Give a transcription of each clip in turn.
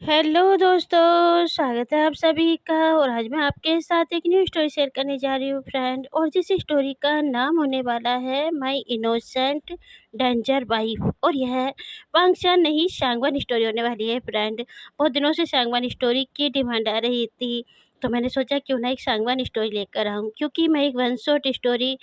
Hello दोस्तों, स्वागत है आप सभी का। और आज मैं आपके साथ एक न्यू स्टोरी शेयर करने जा रही हूँ फ्रेंड। और जिस स्टोरी का नाम होने वाला है माई इनोसेंट डेंजर वाइफ। और यह वांगचान नहीं सांगवान स्टोरी होने वाली है फ्रेंड। बहुत दिनों से सांगवान स्टोरी की डिमांड आ रही थी, तो मैंने सोचा क्यों ना एक सांगवान स्टोरी लेकर आऊँ, क्योंकि मैं एक वन शॉट स्टोरी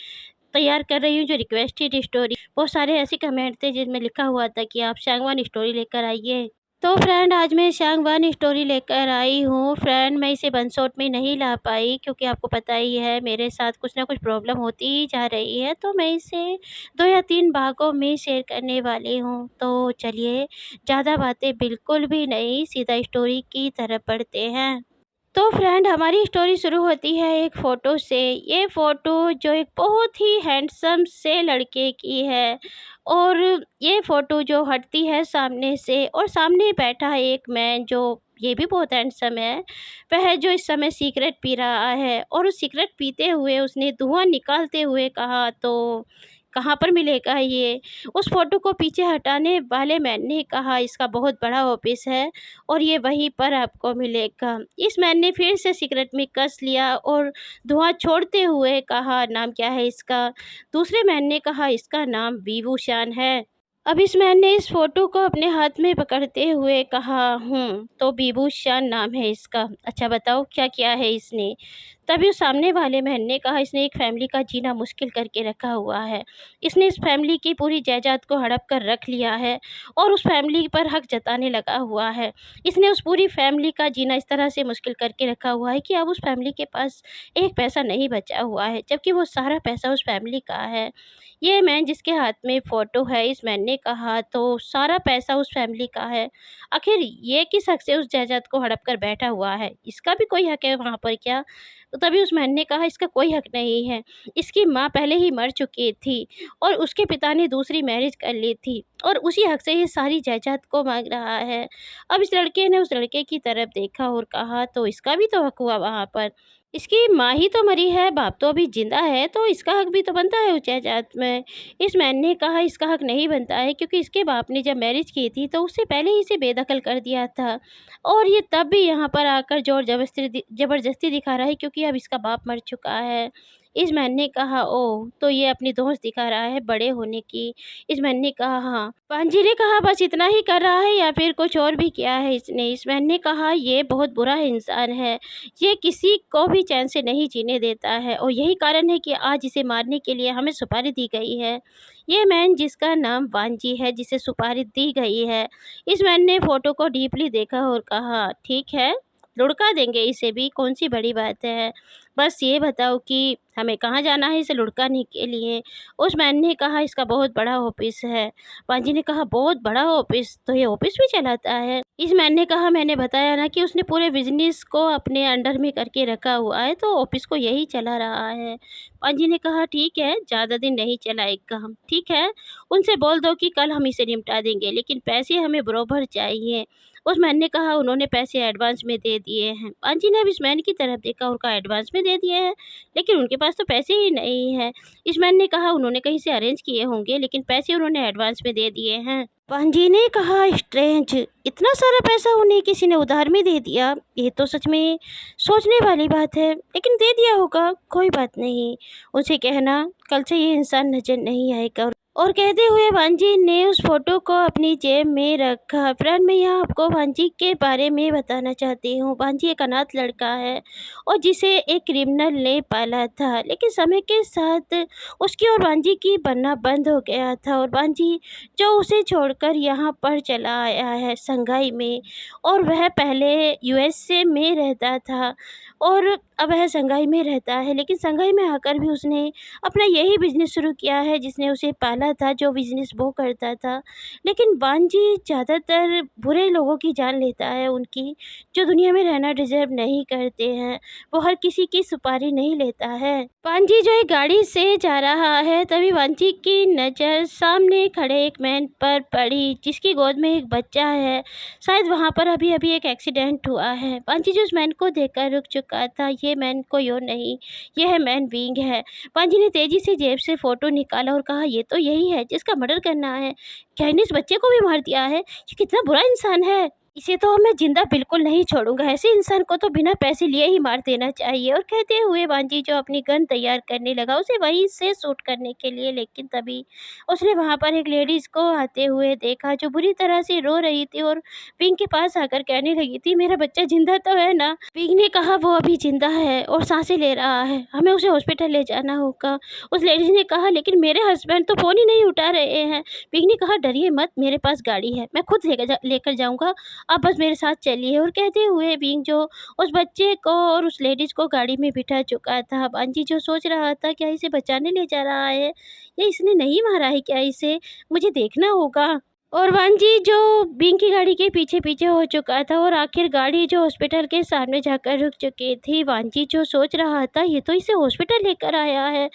तैयार कर रही हूँ जो रिक्वेस्टेड स्टोरी। बहुत सारे ऐसे कमेंट थे जिनमें लिखा हुआ था कि आप सांगवान स्टोरी लेकर आइए। तो फ्रेंड आज मैं शांगवान स्टोरी लेकर आई हूँ फ्रेंड। मैं इसे वन शॉट में नहीं ला पाई, क्योंकि आपको पता ही है मेरे साथ कुछ ना कुछ प्रॉब्लम होती ही जा रही है। तो मैं इसे 2 या 3 भागों में शेयर करने वाली हूँ। तो चलिए, ज़्यादा बातें बिल्कुल भी नहीं, सीधा स्टोरी की तरफ बढ़ते हैं। तो फ्रेंड हमारी स्टोरी शुरू होती है एक फ़ोटो से। ये फ़ोटो जो एक बहुत ही हैंडसम से लड़के की है। और ये फ़ोटो जो हटती है सामने से, और सामने बैठा है एक मैन जो ये भी बहुत हैंडसम है। वह जो इस समय सिगरेट पी रहा है, और उस सिगरेट पीते हुए उसने धुआं निकालते हुए कहा, तो कहाँ पर मिलेगा ये? उस फ़ोटो को पीछे हटाने वाले मैन ने कहा, इसका बहुत बड़ा ऑफिस है और ये वहीं पर आपको मिलेगा। इस मैन ने फिर से सिगरेट में कस लिया और धुआं छोड़ते हुए कहा, नाम क्या है इसका? दूसरे मैन ने कहा, इसका नाम विभूषण है। अब इस मैन ने इस फोटो को अपने हाथ में पकड़ते हुए कहा, तो विभूषण नाम है इसका। अच्छा बताओ क्या किया है इसने? तभी उस सामने वाले मैन ने कहा, इसने एक फैमिली का जीना मुश्किल करके रखा हुआ है। इसने इस फैमिली की पूरी जायदाद को हड़प कर रख लिया है और उस फैमिली पर हक जताने लगा हुआ है। इसने उस पूरी फैमिली का जीना इस तरह से मुश्किल करके रखा हुआ है कि अब उस फैमिली के पास एक पैसा नहीं बचा हुआ है, जबकि वो सारा पैसा उस फैमिली का है। ये मैन जिसके हाथ में फ़ोटो है, इस मैन ने कहा, तो सारा पैसा उस फैमिली का है। आखिर ये किस हक से उस जायदाद को हड़प कर बैठा हुआ है? इसका भी कोई हक है वहाँ पर क्या? तो तभी उस मैन ने कहा, इसका कोई हक नहीं है। इसकी माँ पहले ही मर चुकी थी और उसके पिता ने दूसरी मैरिज कर ली थी, और उसी हक से ये सारी जायदाद को माँग रहा है। अब इस लड़के ने उस लड़के की तरफ देखा और कहा, तो इसका भी तो हक हुआ वहाँ पर। इसकी माँ ही तो मरी है, बाप तो अभी ज़िंदा है, तो इसका हक भी तो बनता है उस जायदाद में। इस मैन ने कहा, इसका हक नहीं बनता है, क्योंकि इसके बाप ने जब मैरिज की थी तो उससे पहले ही इसे बेदखल कर दिया था, और ये तब भी यहाँ पर आकर ज़ोर ज़बरदस्ती दिखा रहा है, क्योंकि अब इसका बाप मर चुका है। इस मैन ने कहा, ओह! तो ये अपनी दोस्त दिखा रहा है बड़े होने की। इस मैन ने कहा, हाँ। पांजी ने कहा, बस इतना ही कर रहा है या फिर कुछ और भी किया है इसने? इस मैन ने कहा, ये बहुत बुरा इंसान है। ये किसी को भी चैन से नहीं जीने देता है, और यही कारण है कि आज इसे मारने के लिए हमें सुपारी दी गई है। ये मैन जिसका नाम वांजी है, जिसे सुपारी दी गई है। इस मैन ने फ़ोटो को डीपली देखा और कहा, ठीक है, लुढ़का देंगे इसे भी, कौन सी बड़ी बात है। बस ये बताओ कि हमें कहाँ जाना है इसे लुढ़काने के लिए? उस मैन ने कहा, इसका बहुत बड़ा ऑफ़िस है। पांजी ने कहा, बहुत बड़ा ऑफ़िस? तो ये ऑफ़िस भी चलाता है? इस मैन ने कहा, मैंने बताया ना कि उसने पूरे बिज़नेस को अपने अंडर में करके रखा हुआ है, तो ऑफ़िस को यही चला रहा है। पांजी ने कहा, ठीक है, ज़्यादा दिन नहीं चलाएगा हम, ठीक है? उनसे बोल दो कि कल हम इसे निपटा देंगे, लेकिन पैसे हमें बरोबर चाहिए। उस मैन ने कहा, उन्होंने पैसे एडवांस में दे दिए हैं। पांजी ने अब इस मैन की तरफ देखा और कहा, एडवांस में दे दिए हैं? लेकिन उनके पास तो पैसे ही नहीं हैं। इस मैन ने कहा, उन्होंने कहीं से अरेंज किए होंगे, लेकिन पैसे उन्होंने एडवांस में दे दिए हैं। पांजी ने कहा, स्ट्रेंज, इतना सारा पैसा उन्हें किसी ने उधार में दे दिया? ये तो सच में सोचने वाली बात है, लेकिन दे दिया होगा, कोई बात नहीं। उनसे कहना कल से ये इंसान नजर नहीं आएगा। और कहते हुए वांजी ने उस फोटो को अपनी जेब में रखा। फ्रेंड मैं यहाँ आपको वांजी के बारे में बताना चाहती हूँ। वांजी एक अनाथ लड़का है और जिसे एक क्रिमिनल ने पाला था, लेकिन समय के साथ उसकी और वांजी की बनना बंद हो गया था, और वांजी जो उसे छोड़कर यहाँ पर चला आया है संघाई में। और वह पहले यूएसए में रहता था और अब वह संघाई में रहता है, लेकिन संघाई में आकर भी उसने अपना यही बिज़नेस शुरू किया है जिसने उसे पाला था, जो बिज़नेस वो करता था। लेकिन बांजी ज़्यादातर बुरे लोगों की जान लेता है, उनकी, जो दुनिया में रहना डिज़र्व नहीं करते हैं। वो हर किसी की सुपारी नहीं लेता है। बांजी जो एक गाड़ी से जा रहा है, तभी बांजी की नज़र सामने खड़े एक मैन पर पड़ी, जिसकी गोद में एक बच्चा है। शायद वहाँ पर अभी अभी एक एक्सीडेंट हुआ है। बांजी जो उस मैन को देखकर रुक चुका था, ये मैन कोई और नहीं, यह है मैन विंग है। पांजी ने तेजी से जेब से फोटो निकाला और कहा, ये तो यही है जिसका मर्डर करना है। क्या इन्हें इस बच्चे को भी मार दिया है? ये कितना बुरा इंसान है। इसे तो मैं जिंदा बिल्कुल नहीं छोड़ूंगा, ऐसे इंसान को तो बिना पैसे लिए ही मार देना चाहिए। और कहते हुए वांजी जो अपनी गन तैयार करने लगा उसे वहीं से शूट करने के लिए, लेकिन तभी उसने वहां पर एक लेडीज को आते हुए देखा जो बुरी तरह से रो रही थी और पिंक के पास आकर कहने लगी थी, मेरा बच्चा जिंदा तो है ना। पिंक ने कहा, वो अभी जिंदा है और सांसें ले रहा है, हमें उसे हॉस्पिटल ले जाना होगा। उस लेडीज ने कहा, लेकिन मेरे हस्बैंड तो फ़ोन ही नहीं उठा रहे हैं। पिंक ने कहा, डरिए मत, मेरे पास गाड़ी है, मैं खुद लेकर जाऊंगा, आप बस मेरे साथ चलिए। और कहते हुए विंग जो उस बच्चे को और उस लेडीज को गाड़ी में बिठा चुका था। बांजी जो सोच रहा था, क्या इसे बचाने ले जा रहा है या इसने नहीं मारा है, क्या इसे, मुझे देखना होगा। और वांजी जो विंग की गाड़ी के पीछे पीछे हो चुका था और आखिर गाड़ी जो हॉस्पिटल के सामने जाकर रुक चुकी थी। वांजी जो सोच रहा था, ये तो इसे हॉस्पिटल लेकर आया है,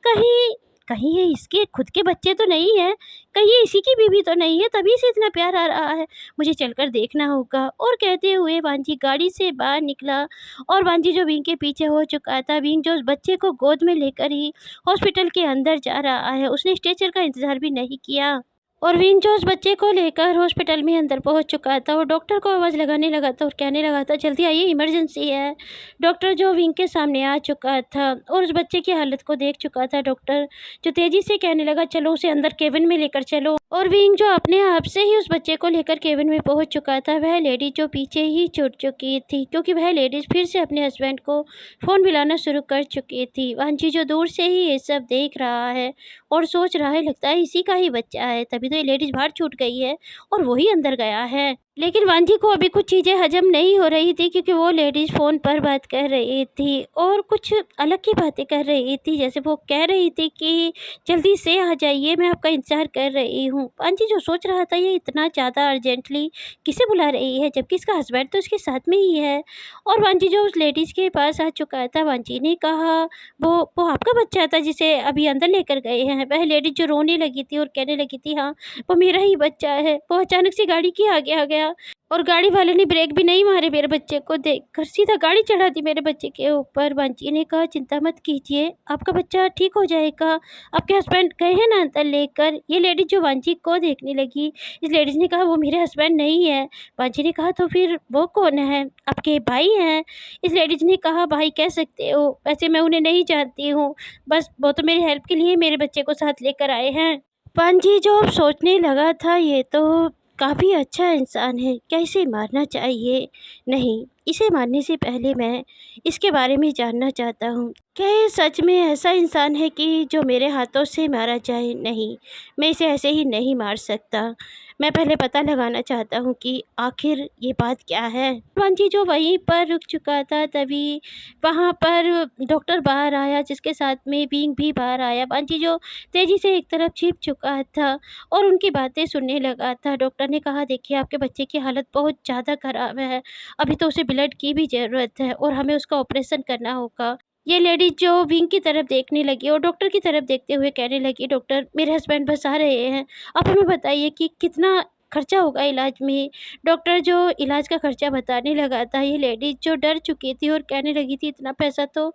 कहीं कहीं ये इसके खुद के बच्चे तो नहीं है, कहीं ये इसी की बीवी तो नहीं है, तभी से इतना प्यार आ रहा है, मुझे चलकर देखना होगा। और कहते हुए वांजी गाड़ी से बाहर निकला और वांजी जो विंग के पीछे हो चुका था, विंग जो उस बच्चे को गोद में लेकर ही हॉस्पिटल के अंदर जा रहा है, उसने स्ट्रेचर का इंतजार भी नहीं किया। और विंग जो उस बच्चे को लेकर हॉस्पिटल में अंदर पहुंच चुका था और डॉक्टर को आवाज़ लगाने लगा था और कहने लगा था, जल्दी आइए, इमरजेंसी है। डॉक्टर जो विंग के सामने आ चुका था और उस बच्चे की हालत को देख चुका था, डॉक्टर जो तेज़ी से कहने लगा, चलो उसे अंदर केबिन में लेकर चलो। और विंग जो अपने आप से ही उस बच्चे को लेकर केबिन में पहुंच चुका था। वह लेडी जो पीछे ही छूट चुकी थी, क्योंकि वह लेडीज़ फिर से अपने हस्बैंड को फ़ोन मिलाना शुरू कर चुकी थी। वांजी जो दूर से ही ये सब देख रहा है और सोच रहा है, लगता है इसी का ही बच्चा है, तभी तो ये लेडीज बाहर छूट गई है और वही अंदर गया है। लेकिन वांजी को अभी कुछ चीज़ें हजम नहीं हो रही थी, क्योंकि वो लेडीज़ फ़ोन पर बात कर रही थी और कुछ अलग की बातें कर रही थी। जैसे वो कह रही थी कि जल्दी से आ जाइए, मैं आपका इंतज़ार कर रही हूँ। वांजी जो सोच रहा था, ये इतना ज़्यादा अर्जेंटली किसे बुला रही है, जबकि इसका हस्बैंड तो उसके साथ में ही है। और वांजी जो उस लेडीज़ के पास आ चुका था, वांजी ने कहा, वो आपका बच्चा था जिसे अभी अंदर लेकर गए हैं। वह लेडीज जो रोने लगी थी और कहने लगी थी, हाँ वो मेरा ही बच्चा है। वो अचानक से गाड़ी के आगे आ गया और गाड़ी वाले ने ब्रेक भी नहीं मारे, मेरे बच्चे को देखकर सीधा गाड़ी चढ़ा दी मेरे बच्चे के ऊपर। बांची ने कहा, चिंता मत कीजिए, आपका बच्चा ठीक हो जाएगा, आपके हस्बैंड गए हैं ना अंदर लेकर। ये लेडीज जो बांची को देखने लगी, इस लेडीज ने कहा, वो मेरे हस्बैंड नहीं है। बांची ने कहा, तो फिर वो कौन है, आपके भाई हैं। इस लेडीज ने कहा, भाई कह सकते हो, वैसे मैं उन्हें नहीं जानती हूँ, बस वो तो मेरी हेल्प के लिए मेरे बच्चे को साथ लेकर आए हैं। पांजी जो अब सोचने लगा था, ये तो काफ़ी अच्छा इंसान है, क्या इसे मारना चाहिए? नहीं, इसे मारने से पहले मैं इसके बारे में जानना चाहता हूँ। क्या ये सच में ऐसा इंसान है कि जो मेरे हाथों से मारा जाए? नहीं, मैं इसे ऐसे ही नहीं मार सकता। मैं पहले पता लगाना चाहता हूँ कि आखिर ये बात क्या है। पांजी जो वहीं पर रुक चुका था, तभी वहाँ पर डॉक्टर बाहर आया, जिसके साथ में विंग भी बाहर आया। पांजी जो तेज़ी से एक तरफ छिप चुका था और उनकी बातें सुनने लगा था। डॉक्टर ने कहा, देखिए आपके बच्चे की हालत बहुत ज़्यादा ख़राब है, अभी तो उसे ब्लड की भी ज़रूरत है और हमें उसका ऑपरेशन करना होगा। ये लेडीज़ जो विंग की तरफ देखने लगी और डॉक्टर की तरफ देखते हुए कहने लगी, डॉक्टर मेरे हस्बैंड बस आ रहे हैं, आप हमें बताइए कि कितना खर्चा होगा इलाज में। डॉक्टर जो इलाज का खर्चा बताने लगा था, ये लेडीज़ जो डर चुकी थी और कहने लगी थी, इतना पैसा तो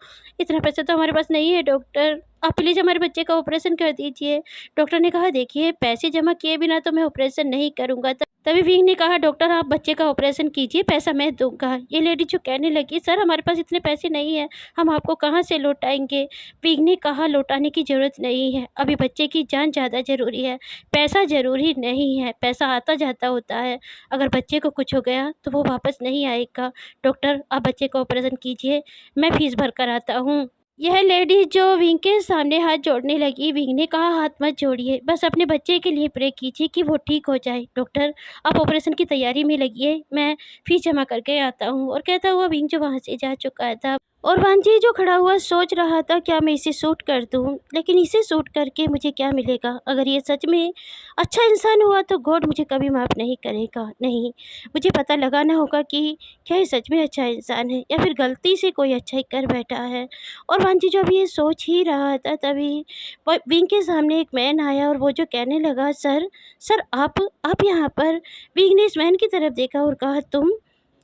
हमारे पास नहीं है डॉक्टर, आप प्लीज़ हमारे बच्चे का ऑपरेशन कर दीजिए। डॉक्टर ने कहा, देखिए पैसे जमा किए बिना तो मैं ऑपरेशन नहीं करूँगा। तभी विंग ने कहा, डॉक्टर आप बच्चे का ऑपरेशन कीजिए, पैसा मैं दूँगा। ये लेडी जो कहने लगी, सर हमारे पास इतने पैसे नहीं हैं, हम आपको कहाँ से लौटाएँगे। विंग ने कहा, लौटाने की ज़रूरत नहीं है, अभी बच्चे की जान ज़्यादा ज़रूरी है, पैसा ज़रूरी नहीं है, पैसा आता जाता होता है, अगर बच्चे को कुछ हो गया तो वो वापस नहीं आएगा। डॉक्टर आप बच्चे का ऑपरेशन कीजिए, मैं फ़ीस भर कर आता हूँ। यह लेडी जो विंग के सामने हाथ जोड़ने लगी, विंग ने कहा, हाथ मत जोड़िए, बस अपने बच्चे के लिए प्रे कीजिए कि वो ठीक हो जाए। डॉक्टर आप ऑपरेशन की तैयारी में लगिए, मैं फीस जमा करके आता हूँ। और कहता हुआ विंग जो वहाँ से जा चुका था और वांजी जो खड़ा हुआ सोच रहा था, क्या मैं इसे शूट कर दूँ, लेकिन इसे शूट करके मुझे क्या मिलेगा। अगर ये सच में अच्छा इंसान हुआ तो गॉड मुझे कभी माफ़ नहीं करेगा। नहीं, मुझे पता लगाना होगा कि क्या ये सच में अच्छा इंसान है या फिर गलती से कोई अच्छा ही कर बैठा है। और वांजी जो अभी ये सोच ही रहा था, तभी विंग के सामने एक मैन आया और वो जो कहने लगा, सर सर आप यहाँ पर। विंग ने इस मैन की तरफ देखा और कहा, तुम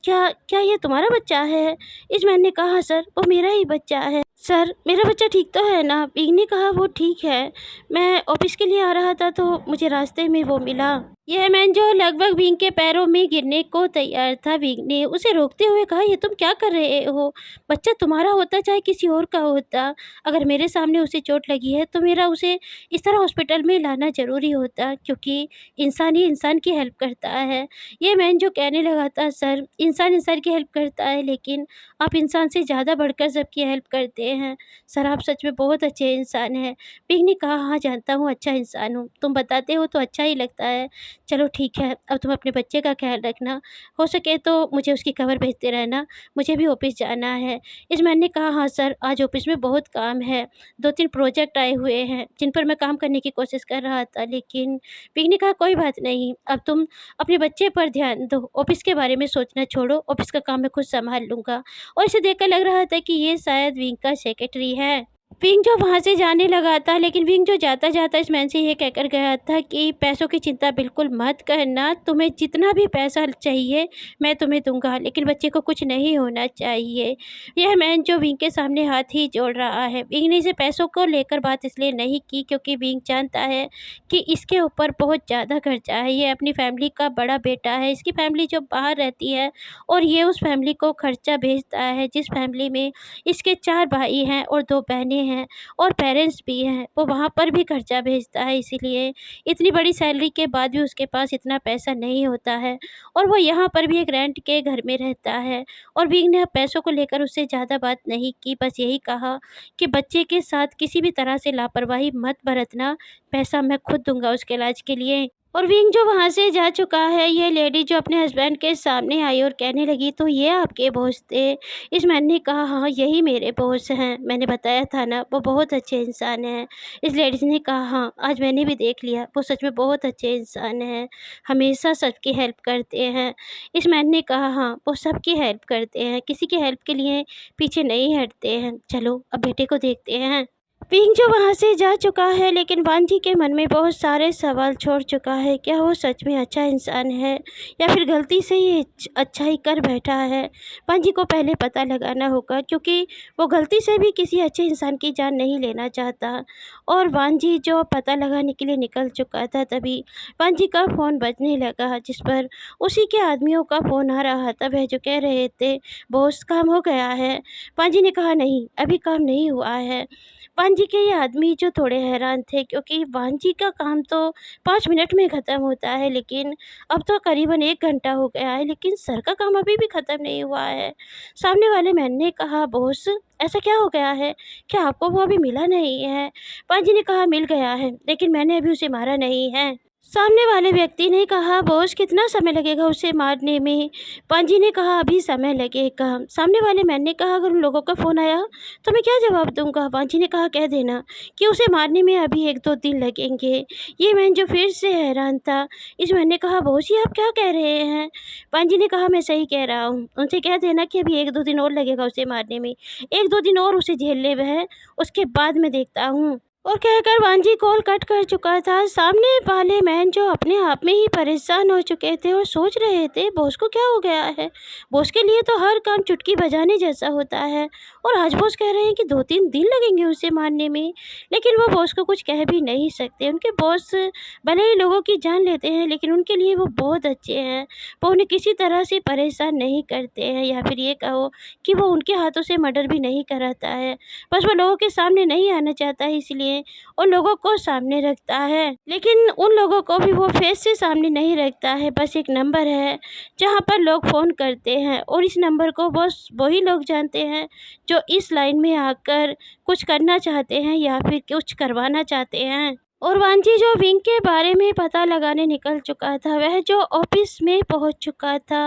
क्या क्या ये तुम्हारा बच्चा है? इस मैन ने कहा, सर वो मेरा ही बच्चा है। सर, मेरा बच्चा ठीक तो है ना? विंग ने कहा, वो ठीक है। मैं ऑफिस के लिए आ रहा था तो मुझे रास्ते में वो मिला। यह मैन जो लगभग विंग के पैरों में गिरने को तैयार था, विंग ने उसे रोकते हुए कहा, ये तुम क्या कर रहे हो? बच्चा तुम्हारा होता चाहे किसी और का होता, अगर मेरे सामने उसे चोट लगी है तो मेरा उसे इस तरह हॉस्पिटल में लाना ज़रूरी होता, क्योंकि इंसान ही इंसान की हेल्प करता है। ये मैन जो कहने लगा था, सर, इंसान इंसान की हेल्प करता है, लेकिन आप इंसान से ज़्यादा बढ़कर सबकी हेल्प करते हैं। सर, आप सच में बहुत अच्छे इंसान हैं। पिंक ने कहा, हाँ जानता हूँ अच्छा इंसान हूँ, तुम बताते हो तो अच्छा ही लगता है। चलो ठीक है, अब तुम अपने बच्चे का ख्याल रखना, हो सके तो मुझे उसकी खबर भेजते रहना, मुझे भी ऑफिस जाना है। इस मैन ने कहा, हाँ सर, आज ऑफिस में बहुत काम है, 2-3 प्रोजेक्ट आए हुए हैं जिन पर मैं काम करने की कोशिश कर रहा था, लेकिन पिंक ने कहा, कोई बात नहीं, अब तुम अपने बच्चे पर ध्यान दो, ऑफिस के बारे में सोचना छोड़ो, ऑफिस का काम मैं खुद संभाल लूँगा। और इसे देखकर लग रहा था कि ये शायद विंग का सेक्रेटरी है। विंग जो वहाँ से जाने लगा था, लेकिन विंग जो जाता-जाता इस मैन से ये कहकर गया था कि पैसों की चिंता बिल्कुल मत करना, तुम्हें जितना भी पैसा चाहिए मैं तुम्हें दूँगा, लेकिन बच्चे को कुछ नहीं होना चाहिए। यह मैन जो विंग के सामने हाथ ही जोड़ रहा है। विंग ने इसे पैसों को लेकर बात इसलिए नहीं की क्योंकि विंग जानता है कि इसके ऊपर बहुत ज़्यादा खर्चा है। ये अपनी फैमिली का बड़ा बेटा है, इसकी फैमिली जो बाहर रहती है और ये उस फैमिली को खर्चा भेजता है जिस फैमिली में इसके 4 भाई हैं और 2 बहनें हैं और पेरेंट्स भी हैं, वो वहाँ पर भी खर्चा भेजता है, इसीलिए इतनी बड़ी सैलरी के बाद भी उसके पास इतना पैसा नहीं होता है और वो यहाँ पर भी एक रेंट के घर में रहता है। और विंग ने अब पैसों को लेकर उससे ज़्यादा बात नहीं की, बस यही कहा कि बच्चे के साथ किसी भी तरह से लापरवाही मत बरतना, पैसा मैं खुद दूँगा उसके इलाज के लिए। और विंग जो वहाँ से जा चुका है, ये लेडी जो अपने हस्बैंड के सामने आई और कहने लगी, तो ये आपके बॉस थे? इस मैन ने कहा, हाँ यही मेरे बॉस हैं, मैंने बताया था ना वो बहुत अच्छे इंसान हैं। इस लेडीज़ ने कहा, हाँ आज मैंने भी देख लिया, वो सच में बहुत अच्छे इंसान हैं, हमेशा सबकी हेल्प करते हैं। इस मैन ने कहा, हाँ वो सबकी हेल्प करते हैं, किसी की हेल्प के लिए पीछे नहीं हटते हैं। चलो अब बेटे को देखते हैं। पिंक जो वहाँ से जा चुका है, लेकिन वांजी के मन में बहुत सारे सवाल छोड़ चुका है। क्या वो सच में अच्छा इंसान है या फिर गलती से ही अच्छाई कर बैठा है? वांजी को पहले पता लगाना होगा, क्योंकि वो गलती से भी किसी अच्छे इंसान की जान नहीं लेना चाहता। और वांजी जो पता लगाने के लिए निकल चुका था, तभी वांजी का फ़ोन बजने लगा, जिस पर उसी के आदमियों का फ़ोन आ रहा था। वह जो कह रहे थे, बॉस काम हो गया है। वांजी ने कहा, नहीं अभी काम नहीं हुआ है। वांजी के ये आदमी जो थोड़े हैरान थे, क्योंकि वांजी का काम तो 5 मिनट में ख़त्म होता है, लेकिन अब तो करीबन 1 घंटा हो गया है, लेकिन सर का काम अभी भी ख़त्म नहीं हुआ है। सामने वाले मैन ने कहा, बॉस ऐसा क्या हो गया है? क्या आपको वो अभी मिला नहीं है? वांजी ने कहा, मिल गया है, लेकिन मैंने अभी उसे मारा नहीं है। सामने वाले व्यक्ति ने कहा, बॉस कितना समय लगेगा उसे मारने में? पांजी ने कहा, अभी समय लगेगा। सामने वाले मैन ने कहा, अगर उन लोगों का फ़ोन आया तो मैं क्या जवाब दूंगा? पांजी ने कहा, कह देना कि उसे मारने में अभी 1-2 दिन लगेंगे। ये मैन जो फिर से हैरान था, इस मैन ने कहा, बॉस ये आप क्या कह रहे हैं? पांजी ने कहा, मैं सही कह रहा हूँ, उनसे कह देना कि अभी 1-2 दिन और लगेगा उसे मारने में, 1-2 दिन और उसे झेल ले वह, उसके बाद मैं देखता हूँ। और कहकर वांजी कॉल कट कर चुका था। सामने वाले मैन जो अपने आप में ही परेशान हो चुके थे और सोच रहे थे, बॉस को क्या हो गया है? बॉस के लिए तो हर काम चुटकी बजाने जैसा होता है और आज बॉस कह रहे हैं कि 2-3 दिन लगेंगे उसे मारने में, लेकिन वो बॉस को कुछ कह भी नहीं सकते। उनके बॉस भले ही लोगों की जान लेते हैं, लेकिन उनके लिए वो बहुत अच्छे हैं, वो उन्हें किसी तरह से परेशान नहीं करते हैं, या फिर ये कहो कि वो उनके हाथों से मर्डर भी नहीं कराता है। बस वो लोगों के सामने नहीं आना चाहता है, इसलिए उन लोगों को सामने रखता है, लेकिन उन लोगों को भी वो फेस से सामने नहीं रखता है। बस एक नंबर है जहाँ पर लोग फ़ोन करते हैं और इस नंबर को बस वही लोग जानते हैं जो इस लाइन में आकर कुछ करना चाहते हैं या फिर कुछ करवाना चाहते हैं। और वांजी जो विंग के बारे में पता लगाने निकल चुका था, वह जो ऑफिस में पहुंच चुका था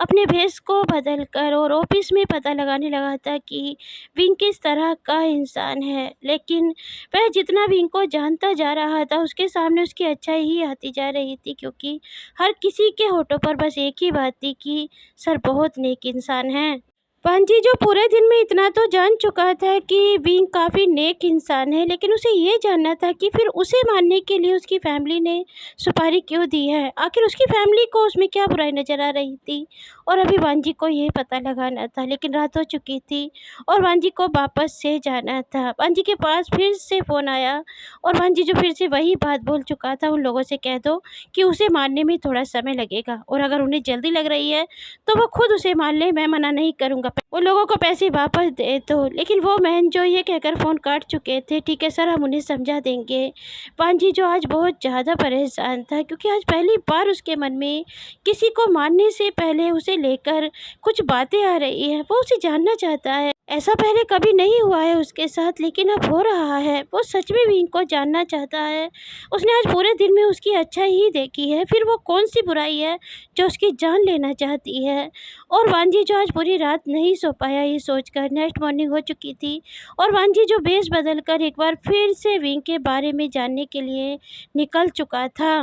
अपने भेष को बदल कर, और ऑफिस में पता लगाने लगा था कि विंग किस तरह का इंसान है। लेकिन वह जितना विंग को जानता जा रहा था, उसके सामने उसकी अच्छाई ही आती जा रही थी, क्योंकि हर किसी के होठों पर बस एक ही बात थी कि सर बहुत नेक इंसान है। पांजी जो पूरे दिन में इतना तो जान चुका था कि विंग काफ़ी नेक इंसान है, लेकिन उसे ये जानना था कि फिर उसे मारने के लिए उसकी फैमिली ने सुपारी क्यों दी है। आखिर उसकी फैमिली को उसमें क्या बुराई नज़र आ रही थी और अभी वांजी को ये पता लगाना था, लेकिन रात हो चुकी थी और वांजी को वापस से जाना था। वांजी के पास फिर से फ़ोन आया और वांजी जो फिर से वही बात बोल चुका था, उन लोगों से कह दो कि उसे मारने में थोड़ा समय लगेगा और अगर उन्हें जल्दी लग रही है तो वो खुद उसे मार ले, मैं मना नहीं करूँगा। उन लोगों को पैसे वापस दे दो। लेकिन वो मैन जो ये कहकर फ़ोन काट चुके थे, ठीक है सर, हम उन्हें समझा देंगे। वांजी जो आज बहुत ज़्यादा परेशान था, क्योंकि आज पहली बार उसके मन में किसी को मारने से पहले उसे लेकर कुछ बातें आ रही हैं। वो उसे जानना चाहता है। ऐसा पहले कभी नहीं हुआ है उसके साथ, लेकिन अब हो रहा है। वो सच में विंग को जानना चाहता है। उसने आज पूरे दिन में उसकी अच्छाई ही देखी है, फिर वो कौन सी बुराई है जो उसकी जान लेना चाहती है। और वांजी जो आज पूरी रात नहीं सो पाया ये सोचकर। नेक्स्ट मॉर्निंग हो चुकी थी और वांजी जो भेष बदल कर एक बार फिर से विंग के बारे में जानने के लिए निकल चुका था।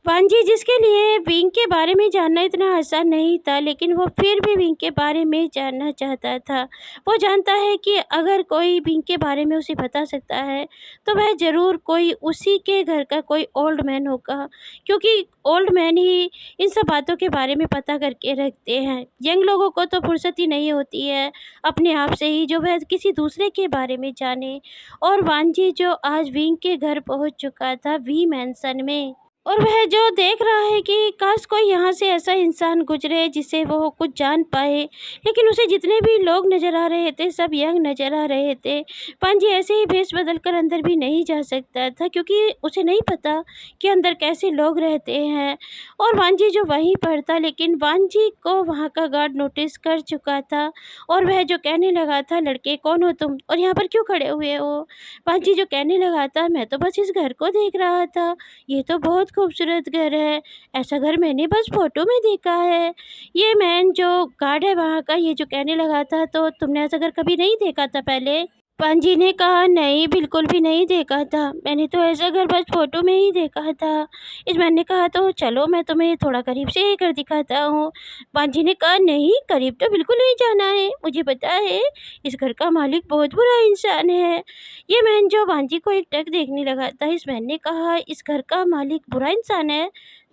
वांजी जिसके लिए विंग के बारे में जानना इतना आसान नहीं था, लेकिन वो फिर भी विंग के बारे में जानना चाहता था। वो जानता है कि अगर कोई विंग के बारे में उसे बता सकता है तो वह ज़रूर कोई उसी के घर का कोई ओल्ड मैन होगा, क्योंकि ओल्ड मैन ही इन सब बातों के बारे में पता करके रखते हैं। यंग लोगों को तो फुर्सत ही नहीं होती है अपने आप से ही जो वह किसी दूसरे के बारे में जाने। और वांजी जो आज विंग के घर पहुंच चुका था, वी मैंसन में, और वह जो देख रहा है कि काश कोई यहाँ से ऐसा इंसान गुजरे जिससे वो कुछ जान पाए। लेकिन उसे जितने भी लोग नज़र आ रहे थे सब यंग नज़र आ रहे थे। पांजी ऐसे ही भेष बदल कर अंदर भी नहीं जा सकता था, क्योंकि उसे नहीं पता कि अंदर कैसे लोग रहते हैं। और वांजी जो वहीं पर था, लेकिन वांजी को वहाँ का गार्ड नोटिस कर चुका था और वह जो कहने लगा था, लड़के कौन हो तुम और यहाँ पर क्यों खड़े हुए हो। वांजी जो कहने लगा था, मैं तो बस इस घर को देख रहा था, ये तो बहुत खूबसूरत घर है, ऐसा घर मैंने बस फोटो में देखा है। ये मैन जो गार्ड है वहाँ का, ये जो कहने लगा था, तो तुमने ऐसा घर कभी नहीं देखा था पहले। पांजी ने कहा, नहीं बिल्कुल भी नहीं देखा था, मैंने तो ऐसा घर बस फोटो में ही देखा था। इस मैन ने कहा, तो चलो मैं तुम्हें थोड़ा करीब से ही घर दिखाता हूँ। पांजी ने कहा, नहीं करीब तो बिल्कुल नहीं जाना है, मुझे पता है इस घर का मालिक बहुत बुरा इंसान है। ये मैन जो पांजी को एक टक देखने लगा था, इस मैन ने कहा, इस घर का मालिक बुरा इंसान है?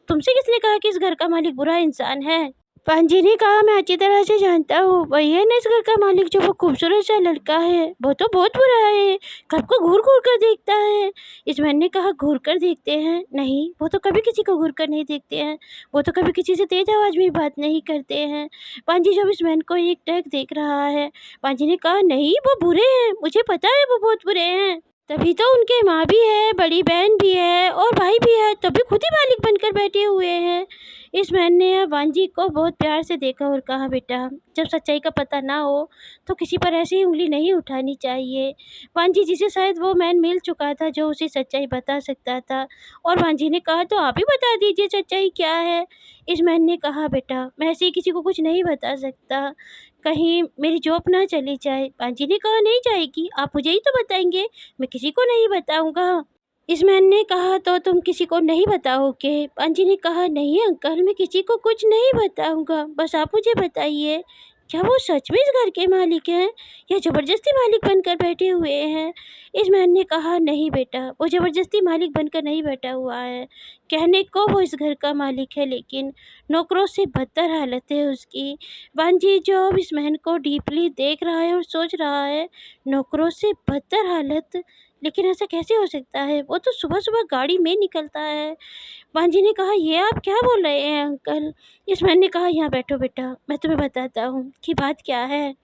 तुमसे किसने कहा कि इस घर का मालिक बुरा इंसान है? पांजी ने कहा, मैं अच्छी तरह से जानता हूँ, वही है ना इस घर का मालिक, जो वो खूबसूरत सा लड़का है, वो तो बहुत बुरा है, घर को घूर घूर कर देखता है। इस मैन ने कहा, घूर कर देखते हैं? नहीं, वो तो कभी किसी को घूर कर नहीं देखते हैं, वो तो कभी किसी से तेज आवाज़ में बात नहीं करते हैं। पांजी जब इस मैन को एक टक देख रहा है, पांजी ने कहा, नहीं वो बुरे हैं, मुझे पता है वो बहुत बुरे हैं, तभी तो उनके माँ भी है, बड़ी बहन भी है और भाई भी है, तभी खुद ही मालिक बनकर बैठे हुए हैं। इस मैन ने वांजी को बहुत प्यार से देखा और कहा, बेटा जब सच्चाई का पता ना हो तो किसी पर ऐसी उंगली नहीं उठानी चाहिए। वांजी जिसे शायद वो मैन मिल चुका था जो उसे सच्चाई बता सकता था, और वांजी ने कहा, तो आप ही बता दीजिए सच्चाई क्या है। इस मैन ने कहा, बेटा मैं ऐसे ही किसी को कुछ नहीं बता सकता, कहीं मेरी जॉब ना चली जाए। पांजी ने कहा, नहीं जाएगी, आप मुझे ही तो बताएंगे, मैं किसी को नहीं बताऊंगा। इस मैन ने कहा, तो तुम किसी को नहीं बताओगे? पांजी ने कहा, नहीं अंकल, मैं किसी को कुछ नहीं बताऊंगा, बस आप मुझे बताइए, क्या वो सच में इस घर के मालिक हैं या ज़बरदस्ती मालिक बनकर बैठे हुए हैं? इस मैन ने कहा, नहीं बेटा, वो ज़बरदस्ती मालिक बनकर नहीं बैठा हुआ है, कहने को वो इस घर का मालिक है, लेकिन नौकरों से बदतर हालत है उसकी। बांजी जो अब इस मैन को डीपली देख रहा है और सोच रहा है, नौकरों से बदतर हालत, लेकिन ऐसा कैसे हो सकता है, वो तो सुबह सुबह गाड़ी में निकलता है। पांजी ने कहा, ये आप क्या बोल रहे हैं अंकल? इस मैन ने कहा, यहाँ बैठो बेटा, मैं तुम्हें बताता हूँ कि बात क्या है।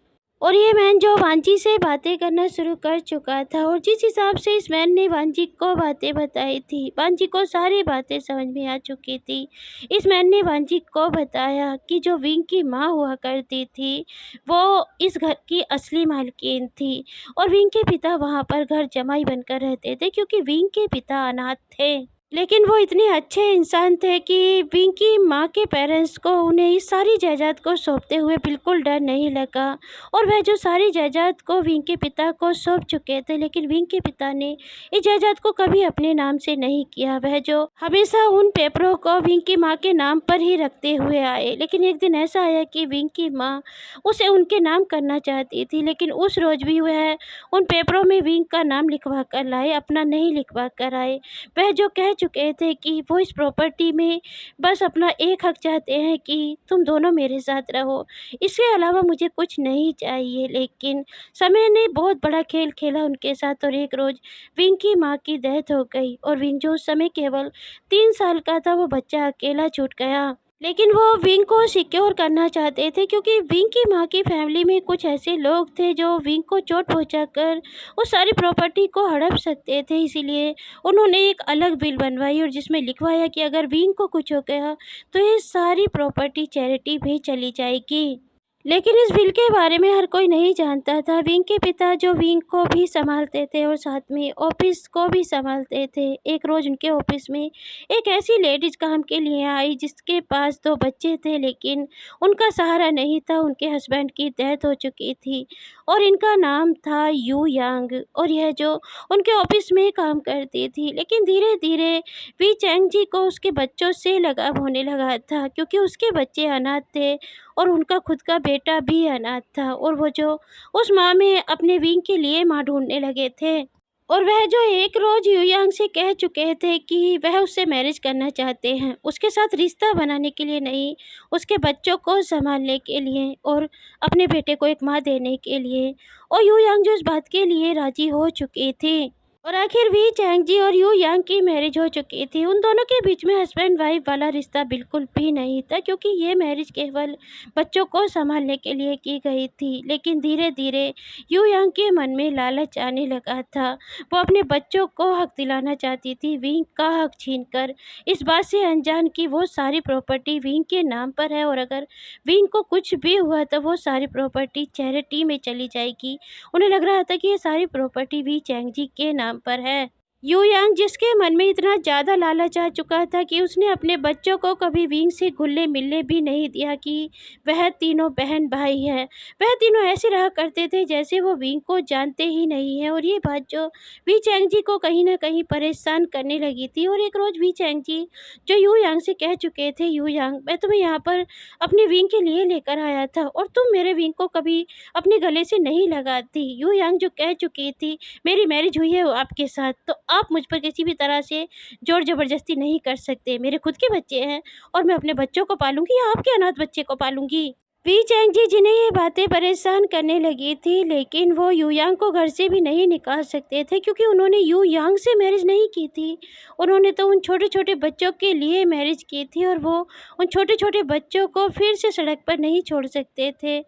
और ये मैन जो वांजी से बातें करना शुरू कर चुका था, और जिस हिसाब से इस मैन ने वांजी को बातें बताई थी, वांजी को सारी बातें समझ में आ चुकी थी। इस मैन ने वांजी को बताया कि जो विंग की माँ हुआ करती थी वो इस घर की असली मालकिन थी, और विंग के पिता वहाँ पर घर जमाई बनकर रहते थे, क्योंकि विंग के पिता अनाथ थे। लेकिन वो इतने अच्छे इंसान थे कि विंग की माँ के पेरेंट्स को उन्हें इस सारी जायदाद को सौंपते हुए बिल्कुल डर नहीं लगा, और वह जो सारी जायदाद को विंग के पिता को सौंप चुके थे, लेकिन विंग के पिता ने इस जायदाद को कभी अपने नाम से नहीं किया। वह जो हमेशा उन पेपरों को विंग की माँ के नाम पर ही रखते हुए आए, लेकिन एक दिन ऐसा आया कि विंग की माँ उसे उनके नाम करना चाहती थी, लेकिन उस रोज़ भी वह उन पेपरों में विंग का नाम लिखवा कर लाए, अपना नहीं लिखवा कर आए। वह जो कह चुके थे कि वो इस प्रॉपर्टी में बस अपना एक हक चाहते हैं कि तुम दोनों मेरे साथ रहो, इसके अलावा मुझे कुछ नहीं चाहिए। लेकिन समय ने बहुत बड़ा खेल खेला उनके साथ और एक रोज़ विंग की माँ की डेथ हो गई और विंग जो उस समय केवल 3 साल का था, वो बच्चा अकेला छूट गया। लेकिन वो विंग को सिक्योर करना चाहते थे क्योंकि विंग की माँ की फैमिली में कुछ ऐसे लोग थे जो विंग को चोट पहुंचाकर उस सारी प्रॉपर्टी को हड़प सकते थे। इसीलिए उन्होंने एक अलग बिल बनवाई और जिसमें लिखवाया कि अगर विंग को कुछ हो गया तो ये सारी प्रॉपर्टी चैरिटी में चली जाएगी। लेकिन इस बिल के बारे में हर कोई नहीं जानता था। विंग के पिता जो विंग को भी संभालते थे और साथ में ऑफिस को भी संभालते थे, एक रोज़ उनके ऑफिस में एक ऐसी लेडीज़ काम के लिए आई जिसके पास 2 बच्चे थे, लेकिन उनका सहारा नहीं था। उनके हस्बैंड की डेथ हो चुकी थी और इनका नाम था यू यांग और यह जो उनके ऑफिस में काम करती थी। लेकिन धीरे धीरे वी चैंग जी को उसके बच्चों से लगाव होने लगा था क्योंकि उसके बच्चे अनाथ थे और उनका खुद का बेटा भी अनाथ था और वो जो उस माँ में अपने विंग के लिए माँ ढूंढने लगे थे। और वह जो एक रोज़ युयांग से कह चुके थे कि वह उससे मैरिज करना चाहते हैं, उसके साथ रिश्ता बनाने के लिए नहीं, उसके बच्चों को संभालने के लिए और अपने बेटे को एक माँ देने के लिए। और युयांग जो इस बात के लिए राजी हो चुकी थी और आखिर भी चैंग जी और यू यांग की मैरिज हो चुकी थी। उन दोनों के बीच में हस्बैंड वाइफ वाला रिश्ता बिल्कुल भी नहीं था क्योंकि ये मैरिज केवल बच्चों को संभालने के लिए की गई थी। लेकिन धीरे धीरे यू यांग के मन में लालच आने लगा था। वो अपने बच्चों को हक दिलाना चाहती थी विंग का हक छीनकर, इस बात से अनजान कि वो सारी प्रॉपर्टी विंग के नाम पर है और अगर विंग को कुछ भी हुआ तो वो सारी प्रॉपर्टी चैरिटी में चली जाएगी। उन्हें लग रहा था कि ये सारी प्रॉपर्टी भी चैंग जी के नाम पर है। यू यांग जिसके मन में इतना ज़्यादा लालच आ चुका था कि उसने अपने बच्चों को कभी विंग से घुलने मिलने भी नहीं दिया कि वह तीनों बहन भाई हैं। वह तीनों ऐसे रहा करते थे जैसे वो विंग को जानते ही नहीं हैं और ये बात जो वी चैंग जी को कहीं ना कहीं परेशान करने लगी थी। और एक रोज़ वी चैंग जी जो यू यांग से कह चुके थे, यू यांग मैं तुम्हें यहाँ पर अपने विंग के लिए लेकर आया था और तुम मेरे विंग को कभी अपने गले से नहीं लगाती। यू यांग जो कह चुकी थी मेरी मैरिज हुई है आपके साथ, तो आप मुझ पर किसी भी तरह से ज़ोर ज़बरदस्ती नहीं कर सकते। मेरे खुद के बच्चे हैं और मैं अपने बच्चों को पालूंगी या आपके अनाथ बच्चे को पालूंगी। वी चैंग जी जिन्हें ये बातें परेशान करने लगी थी, लेकिन वो यू यांग को घर से भी नहीं निकाल सकते थे क्योंकि उन्होंने यू यांग से मैरिज नहीं की थी। उन्होंने तो उन छोटे छोटे बच्चों के लिए मैरिज की थी और वो उन छोटे छोटे बच्चों को फिर से सड़क पर नहीं छोड़ सकते थे।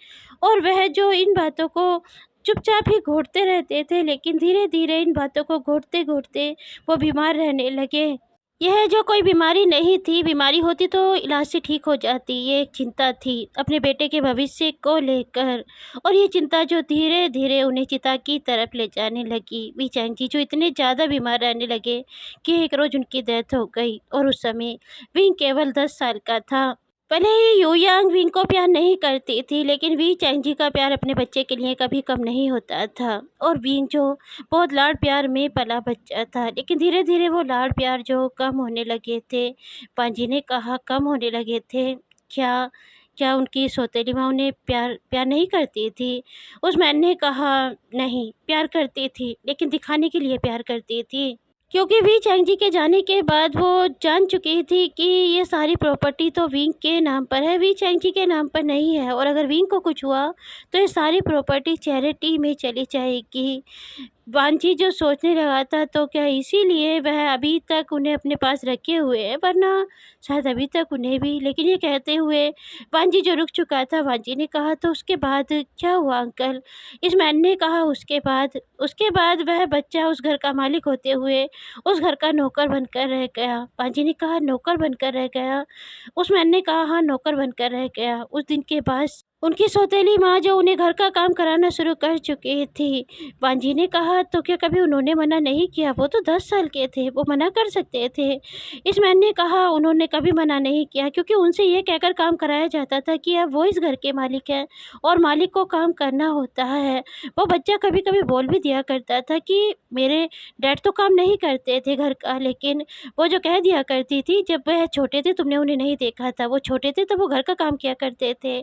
और वह जो इन बातों को चुपचाप ही घोटते रहते थे, लेकिन धीरे धीरे इन बातों को घोटते घोटते वो बीमार रहने लगे। यह जो कोई बीमारी नहीं थी, बीमारी होती तो इलाज से ठीक हो जाती। ये एक चिंता थी अपने बेटे के भविष्य को लेकर और ये चिंता जो धीरे धीरे उन्हें चिता की तरफ ले जाने लगी। वी चैंग जी जो इतने ज़्यादा बीमार रहने लगे कि एक रोज़ उनकी डेथ हो गई और उस समय विंग केवल 10 साल का था। भले ही यू यांग विंग को प्यार नहीं करती थी, लेकिन वी चैंग जी का प्यार अपने बच्चे के लिए कभी कम नहीं होता था। और विंग जो बहुत लाड प्यार में पला बच्चा था, लेकिन धीरे धीरे वो लाड प्यार जो कम होने लगे थे। पांजी ने कहा कम होने लगे थे क्या? क्या उनकी सौतेली माँ उन्हें प्यार प्यार नहीं करती थी? उस मैन ने कहा नहीं, प्यार करती थी लेकिन दिखाने के लिए प्यार करती थी। क्योंकि वी चैंग जी के जाने के बाद वो जान चुकी थी कि ये सारी प्रॉपर्टी तो विंग के नाम पर है, वी चैंग जी के नाम पर नहीं है और अगर विंग को कुछ हुआ तो ये सारी प्रॉपर्टी चैरिटी में चली जाएगी। वांजी जो सोचने लगा था तो क्या इसीलिए वह अभी तक उन्हें अपने पास रखे हुए है, वरना शायद अभी तक उन्हें भी। लेकिन ये कहते हुए वांजी जो रुक चुका था, वांजी ने कहा तो उसके बाद क्या हुआ अंकल? इस मैन ने कहा उसके बाद वह बच्चा उस घर का मालिक होते हुए उस घर का नौकर बनकर रह गया। वांजी ने कहा नौकर बनकर रह गया? उस मैन ने कहा हाँ, नौकर बनकर रह गया। उस दिन के बाद उनकी सौतेली माँ जो उन्हें घर का काम कराना शुरू कर चुकी थी। वांजी ने कहा तो क्या कभी उन्होंने मना नहीं किया? वो तो 10 साल के थे, वो मना कर सकते थे। इस मैन ने कहा उन्होंने कभी मना नहीं किया क्योंकि उनसे ये कहकर काम कराया जाता था कि अब वो इस घर के मालिक हैं और मालिक को काम करना होता है। वो बच्चा कभी कभी बोल भी दिया करता था कि मेरे डैड तो काम नहीं करते थे घर का, लेकिन वो जो कह दिया करती थी जब वह छोटे थे, तुमने उन्हें नहीं देखा था, वो छोटे थे तो वो घर का काम किया करते थे।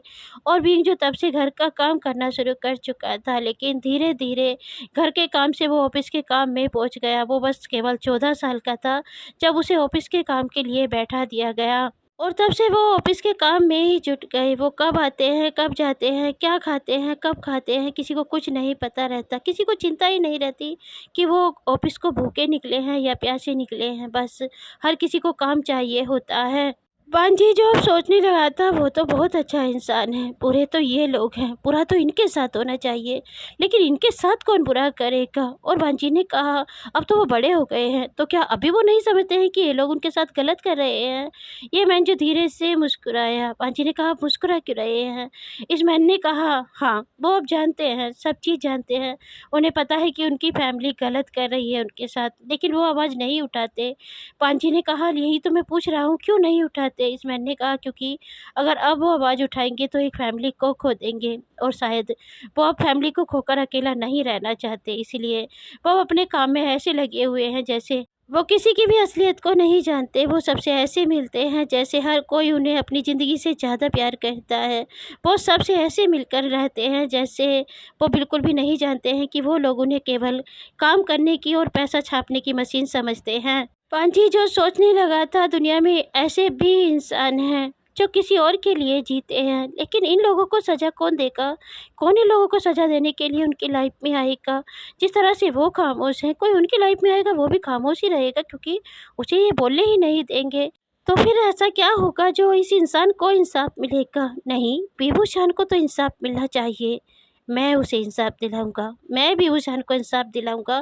और भी विंग जो तब से घर का काम करना शुरू कर चुका था, लेकिन धीरे-धीरे घर के काम से वो ऑफ़िस के काम में पहुँच गया। वो बस केवल 14 साल का था जब उसे ऑफ़िस के काम के लिए बैठा दिया गया और तब से वो ऑफ़िस के काम में ही जुट गए। वो कब आते हैं, कब जाते हैं, क्या खाते हैं, कब खाते हैं, किसी को कुछ नहीं पता रहता। किसी को चिंता ही नहीं रहती कि वो ऑफ़िस को भूखे निकले हैं या प्यासे निकले हैं, बस हर किसी को काम चाहिए होता है। बांझी जो अब सोचने लगा था वो तो बहुत अच्छा इंसान है, बुरे तो ये लोग हैं, बुरा तो इनके साथ होना चाहिए, लेकिन इनके साथ कौन बुरा करेगा। और बांझी ने कहा अब तो वो बड़े हो गए हैं, तो क्या अभी वो नहीं समझते हैं कि ये लोग उनके साथ गलत कर रहे हैं। ये मैन जो धीरे से मुस्कुराया। बांझी ने कहा आप मुस्कुरा क्यों रहे हैं। इस मैन ने कहा हाँ वो अब जानते हैं, सब चीज़ जानते हैं, उन्हें पता है कि उनकी फैमिली गलत कर रही है उनके साथ, लेकिन वो आवाज़ नहीं उठाते। बांझी ने कहा यही तो मैं पूछ रहा हूँ क्यों नहीं उठाते। इस मैन ने कहा क्योंकि अगर अब वो आवाज़ उठाएँगे तो एक फैमिली को खो देंगे और शायद वो अब फैमिली को खोकर अकेला नहीं रहना चाहते, इसलिए वो अपने काम में ऐसे लगे हुए हैं जैसे वो किसी की भी असलियत को नहीं जानते। वो सबसे ऐसे मिलते हैं जैसे हर कोई उन्हें अपनी ज़िंदगी से ज़्यादा प्यार करता है। वो सबसे ऐसे मिलकर रहते हैं जैसे वो बिल्कुल भी नहीं जानते हैं कि वो लोग उन्हें केवल काम करने की और पैसा छापने की मशीन समझते हैं। पांची जो सोचने लगा था दुनिया में ऐसे भी इंसान हैं जो किसी और के लिए जीते हैं, लेकिन इन लोगों को सज़ा कौन देगा। कौन इन लोगों को सज़ा देने के लिए उनकी लाइफ में आएगा। जिस तरह से वो खामोश हैं, कोई उनकी लाइफ में आएगा वो भी खामोश ही रहेगा क्योंकि उसे ये बोलने ही नहीं देंगे। तो फिर ऐसा क्या होगा जो इस इंसान को इंसाफ मिलेगा। नहीं, बेबूशान को तो इंसाफ मिलना चाहिए। मैं उसे इंसाफ दिलाऊंगा, मैं भी उस जान को इंसाफ दिलाऊंगा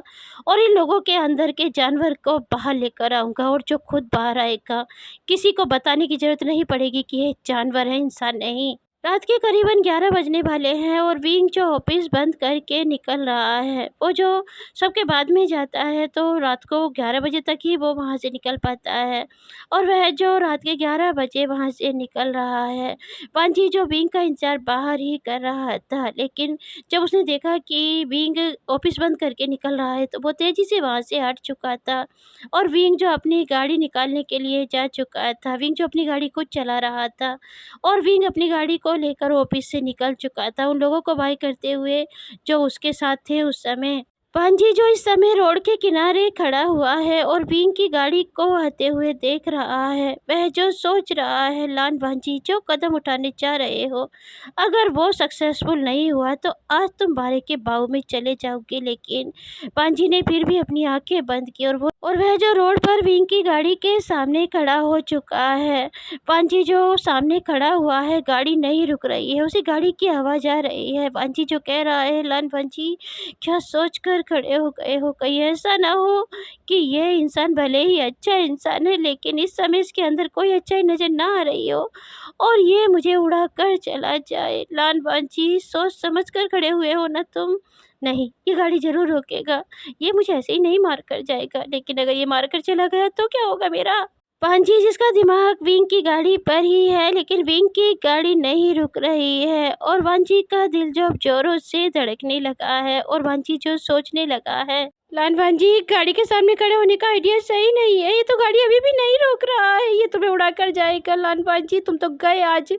और इन लोगों के अंदर के जानवर को बाहर लेकर आऊंगा और जो खुद बाहर आएगा किसी को बताने की ज़रूरत नहीं पड़ेगी कि ये जानवर है, इंसान नहीं। रात के करीबन 11 बजने वाले हैं और विंग जो ऑफिस बंद करके निकल रहा है, वो जो सबके बाद में जाता है तो रात को 11 बजे तक ही वो वहाँ से निकल पाता है और वह जो रात के 11 बजे वहाँ से निकल रहा है। पांजी जो विंग का इंतजार बाहर ही कर रहा था, लेकिन जब उसने देखा कि विंग ऑफिस बंद करके निकल रहा है तो वो तेज़ी से वहाँ से हट चुका था और विंग जो अपनी गाड़ी निकालने के लिए जा चुका था। विंग जो अपनी गाड़ी खुद चला रहा था और विंग अपनी गाड़ी को लेकर ऑफिस से निकल चुका था, उन लोगों को बाय करते हुए जो उसके साथ थे उस समय। पांजी जो इस समय रोड के किनारे खड़ा हुआ है और विंग की गाड़ी को आते हुए देख रहा है, वह जो सोच रहा है लान भांजी जो कदम उठाने जा रहे हो, अगर वो सक्सेसफुल नहीं हुआ तो आज तुम बारे के बाव में चले जाओगे। लेकिन पांजी ने फिर भी अपनी आंखें बंद की और वह जो रोड पर विंग की गाड़ी के सामने खड़ा हो चुका है। पांजी जो सामने खड़ा हुआ है, गाड़ी नहीं रुक रही है, उसी गाड़ी की आवाज़ आ रही है। पांजी जो कह रहा है लान भांजी क्या सोच कर खड़े हो गए हो, कहीं ऐसा ना हो कि ये इंसान भले ही अच्छा इंसान है लेकिन इस समय इसके अंदर कोई अच्छाई नज़र ना आ रही हो और ये मुझे उड़ा कर चला जाए। लान बांची सोच समझ कर खड़े हुए हो ना तुम। नहीं, ये गाड़ी ज़रूर रोकेगा, ये मुझे ऐसे ही नहीं मार कर जाएगा, लेकिन अगर ये मार कर चला गया तो क्या होगा मेरा। पांजी जिसका दिमाग विंग की गाड़ी पर ही है, लेकिन विंग की गाड़ी नहीं रुक रही है और वांची का दिल जो जोरों से धड़कने लगा है और वांची जो सोचने लगा है लान भांजी गाड़ी के सामने खड़े होने का आइडिया सही नहीं है, ये तो गाड़ी अभी भी नहीं रोक रहा है, ये तुम्हें उड़ा कर जाएगा। लान भांजी तुम तो गए, आज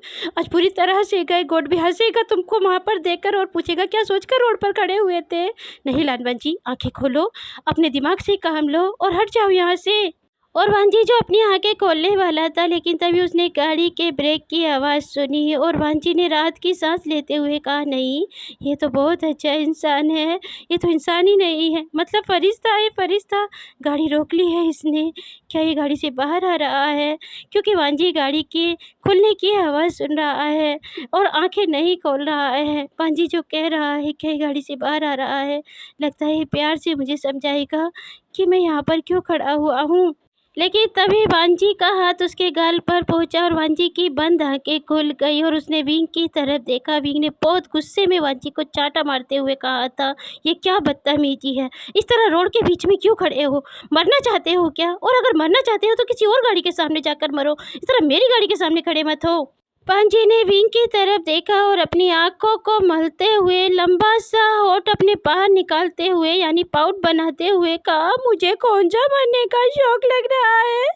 पूरी तरह से गए। गॉड भी हंसेगा तुमको वहाँ पर देखकर और पूछेगा क्या सोचकर रोड पर खड़े हुए थे। नहीं लान भांजी, आंखें खोलो, अपने दिमाग से काम लो और हट जाओ यहाँ से। और वांजी जो अपनी आंखें खोलने वाला था, लेकिन तभी उसने गाड़ी के ब्रेक की आवाज़ सुनी और वांजी ने राहत की सांस लेते हुए कहा नहीं, ये तो बहुत अच्छा इंसान है, ये तो इंसान ही नहीं है, मतलब फरिश्ता है, फरिश्ता। गाड़ी रोक ली है इसने, क्या ये गाड़ी से बाहर आ रहा है। क्योंकि वांजी गाड़ी के खुलने की आवाज़ सुन रहा है और आंखें नहीं खोल रहा है। वांजी जो कह रहा है क्या ये गाड़ी से बाहर आ रहा है, लगता है प्यार से मुझे समझाएगा कि मैं यहाँ पर क्यों खड़ा हुआ हूँ। लेकिन तभी वांजी का हाथ उसके गाल पर पहुंचा और वांजी की बंद आंखें खुल गई और उसने विंग की तरफ देखा। विंग ने बहुत गुस्से में वांजी को चाटा मारते हुए कहा था, ये क्या बदतमीजी है, इस तरह रोड के बीच में क्यों खड़े हो, मरना चाहते हो क्या। और अगर मरना चाहते हो तो किसी और गाड़ी के सामने जाकर मरो, इस तरह मेरी गाड़ी के सामने खड़े मत हो। पांजी ने विंग की तरफ देखा और अपनी आंखों को मलते हुए लंबा सा होठ अपने बाहर निकालते हुए यानी पाउट बनाते हुए कहा, मुझे कौन सा मरने का शौक लग रहा है,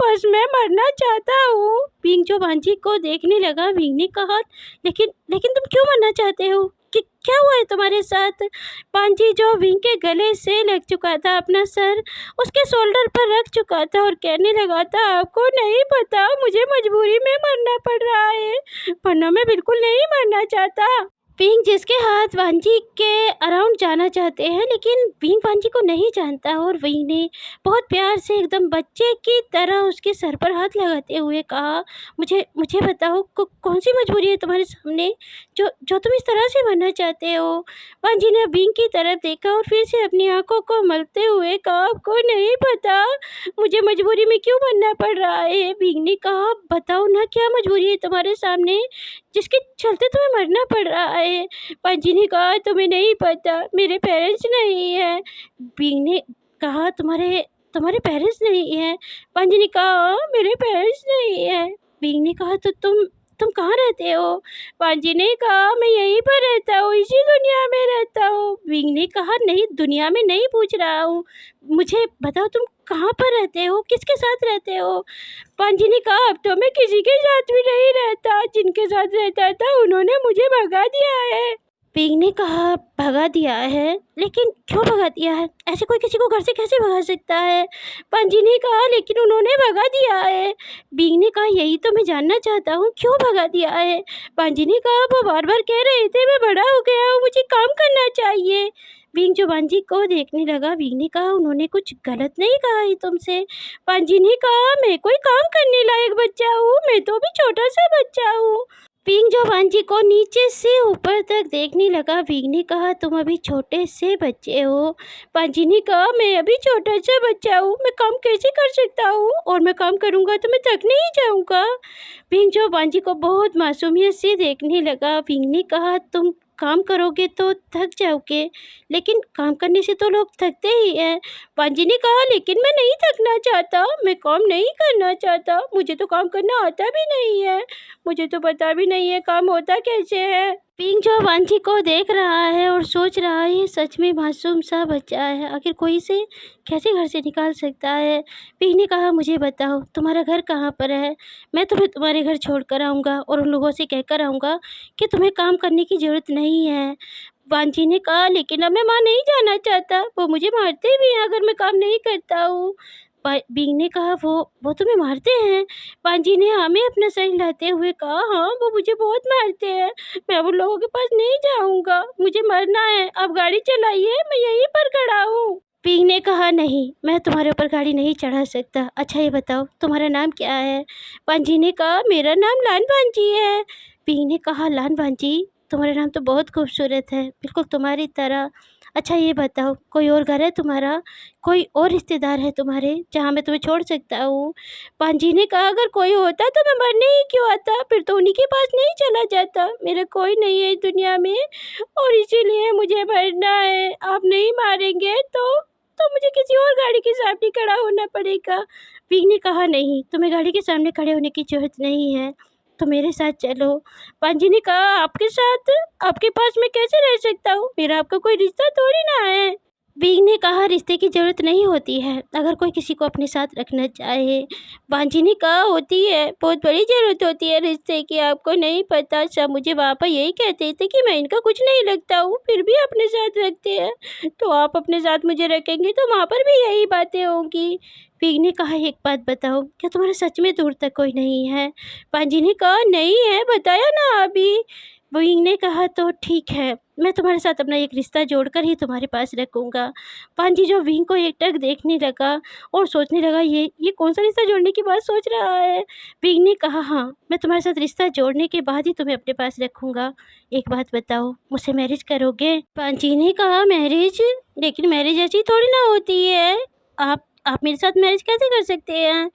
बस मैं मरना चाहता हूँ। विंग जो पांजी को देखने लगा, विंग ने कहा, लेकिन लेकिन तुम क्यों मरना चाहते हो, कि क्या हुआ है तुम्हारे साथ। पांजी जो विंग के गले से लग चुका था, अपना सर उसके शोल्डर पर रख चुका था और कहने लगा था, आपको नहीं पता मुझे मजबूरी में मरना पड़ रहा है, वरना मैं बिल्कुल नहीं मरना चाहता। विंग जिसके हाथ पांजी के अराउंड जाना चाहते हैं, लेकिन विंग पांजी को नहीं जानता और विंग ने बहुत प्यार से एकदम बच्चे की तरह उसके सर पर हाथ लगाते हुए कहा, मुझे मुझे बताओ कौन सी मजबूरी है तुम्हारे सामने जो जो तुम इस तरह से बनना चाहते हो। पांजी ने विंग की तरफ देखा और फिर से अपनी आंखों को मलते हुए कहा, आपको नहीं पता मुझे मजबूरी में क्यों बनना पड़ रहा है। विंग ने कहा, बताओ ना क्या मजबूरी है तुम्हारे सामने जिसके चलते तुम्हें मरना पड़ रहा है। पांजी ने कहा, तुम्हें नहीं पता मेरे पेरेंट्स नहीं है। विंग ने कहा, तुम्हारे तुम्हारे पेरेंट्स नहीं है। पांजी ने कहा, "हाँ, मेरे पेरेंट्स नहीं है। विंग ने कहा, तो तुम कहाँ रहते हो। पांजी ने कहा, मैं यहीं पर रहता हूँ, इसी दुनिया में रहता हूँ। विंग ने कहा, नहीं दुनिया में नहीं पूछ रहा हूँ, मुझे बताओ तुम कहाँ पर रहते हो, किसके साथ रहते हो। पांजी ने कहा, अब तो मैं किसी के साथ भी नहीं रहता, जिनके साथ रहता था उन्होंने मुझे भगा दिया है। विंग ने कहा, भगा दिया है, लेकिन क्यों भगा दिया है, ऐसे कोई किसी को घर से कैसे भगा सकता है। पांजी ने कहा, लेकिन उन्होंने भगा दिया है। विंग ने कहा, यही तो मैं जानना चाहता हूँ, क्यों भगा दिया है। पांजी ने कहा, वो बार बार कह रहे थे मैं बड़ा हो गया हूँ, मुझे काम करना चाहिए। विंग जो पांजी को देखने लगा, विंग ने कहा, उन्होंने कुछ गलत नहीं कहा है तुमसे। पांजी ने कहा, मैं कोई काम करने लायक बच्चा हूँ, मैं तो भी छोटा सा बच्चा हूँ। विंग जो पांजी को नीचे से ऊपर तक देखने लगा, विंग ने कहा, तुम अभी छोटे से बच्चे हो। पांजी ने कहा, मैं अभी छोटा सा बच्चा हूँ, मैं काम कैसे कर सकता हूँ, और मैं काम करूँगा तो मैं थक नहीं जाऊँगा। विंग जो पांजी को बहुत मासूमियत से देखने लगा, विंग ने कहा, तुम काम करोगे तो थक जाओगे, लेकिन काम करने से तो लोग थकते ही हैं। पांजी ने कहा, लेकिन मैं नहीं थकना चाहता, मैं काम नहीं करना चाहता, मुझे तो काम करना आता भी नहीं है, मुझे तो पता भी नहीं है काम होता कैसे है। विंग जो पांजी को देख रहा है और सोच रहा है, ये सच में मासूम सा बच्चा है, आखिर कोई इसे कैसे घर से निकाल सकता है। विंग ने कहा, मुझे बताओ तुम्हारा घर कहाँ पर है, मैं तुम्हें तुम्हारे घर छोड़ कर आऊँगा और उन लोगों से कहकर आऊँगा कि तुम्हें काम करने की ज़रूरत नहीं है। पांजी ने कहा, लेकिन अब मैं वहाँ नहीं जाना चाहता, वो मुझे मारते भी हैं अगर मैं काम नहीं करता हूँ। विंग ने कहा, वो तुम्हें मारते हैं। पांजी ने हमें अपना सर हिलाते हुए कहा, हाँ वो मुझे बहुत मारते हैं, मैं उन लोगों के पास नहीं जाऊँगा, मुझे मरना है, अब गाड़ी चलाइए, मैं यहीं पर खड़ा हूँ। विंग ने कहा, नहीं मैं तुम्हारे ऊपर गाड़ी नहीं चढ़ा सकता। अच्छा ये बताओ तुम्हारा नाम क्या है। पांजी ने कहा, मेरा नाम लान पांजी है। विंग ने कहा, लान पांजी तुम्हारा नाम तो बहुत खूबसूरत है, बिल्कुल तुम्हारी तरह। अच्छा ये बताओ कोई और घर है तुम्हारा, कोई और रिश्तेदार है तुम्हारे जहाँ मैं तुम्हें छोड़ सकता हूँ। पांजी ने कहा, अगर कोई होता तो मैं मरने ही क्यों आता, फिर तो उन्हीं के पास नहीं चला जाता, मेरा कोई नहीं है इस दुनिया में और इसीलिए मुझे मरना है। आप नहीं मारेंगे तो मुझे किसी और गाड़ी के सामने खड़ा होना पड़ेगा। विंग ने कहा, नहीं तुम्हें गाड़ी के सामने खड़े होने की ज़रूरत नहीं है, तो मेरे साथ चलो। पांजी ने कहा, आपके साथ, आपके पास मैं कैसे रह सकता हूँ, मेरा आपका कोई रिश्ता थोड़ी ना है। विंग ने कहा, रिश्ते की ज़रूरत नहीं होती है अगर कोई किसी को अपने साथ रखना चाहे। पांजी ने कहा, होती है, बहुत बड़ी ज़रूरत होती है रिश्ते की, आपको नहीं पता। सब मुझे वहाँ पर यही कहते थे कि मैं इनका कुछ नहीं लगता हूँ, फिर भी अपने साथ रखते हैं, तो आप अपने साथ मुझे रखेंगे तो वहाँ पर भी यही बातें होंगी। विंग ने कहा, एक बात बताओ, क्या तुम्हारा सच में दूर तक कोई नहीं है। पांजी ने कहा, नहीं है, बताया ना अभी। विंग ने कहा, तो ठीक है, मैं तुम्हारे साथ अपना एक रिश्ता जोड़कर ही तुम्हारे पास रखूँगा। पांजी जो विंग को एकटक देखने लगा और सोचने लगा, ये कौन सा रिश्ता जोड़ने की बात सोच रहा है। विंग ने कहा, हाँ मैं तुम्हारे साथ रिश्ता जोड़ने के बाद ही तुम्हें अपने पास रखूँगा। एक बात बताओ, मुझसे मैरिज करोगे। पांजी ने कहा, मैरिज, लेकिन मैरिज ऐसी थोड़ी ना होती है, आप मेरे साथ मैरिज कैसे कर सकते हैं।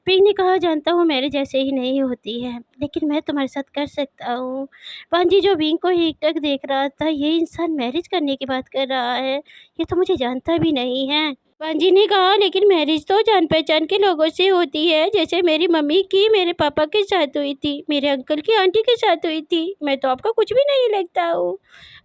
विंग ने कहा, जानता हूँ मैरिज ऐसे ही नहीं होती है, लेकिन मैं तुम्हारे साथ कर सकता हूँ। पांजी जो विंग को एकटक देख रहा था, ये इंसान मैरिज करने की बात कर रहा है, ये तो मुझे जानता भी नहीं है। पांजी ने कहा, लेकिन मैरिज तो जान पहचान के लोगों से होती है, जैसे मेरी मम्मी की मेरे पापा के साथ हुई थी, मेरे अंकल की आंटी के साथ हुई थी। मैं तो आपका कुछ भी नहीं लगता हूँ।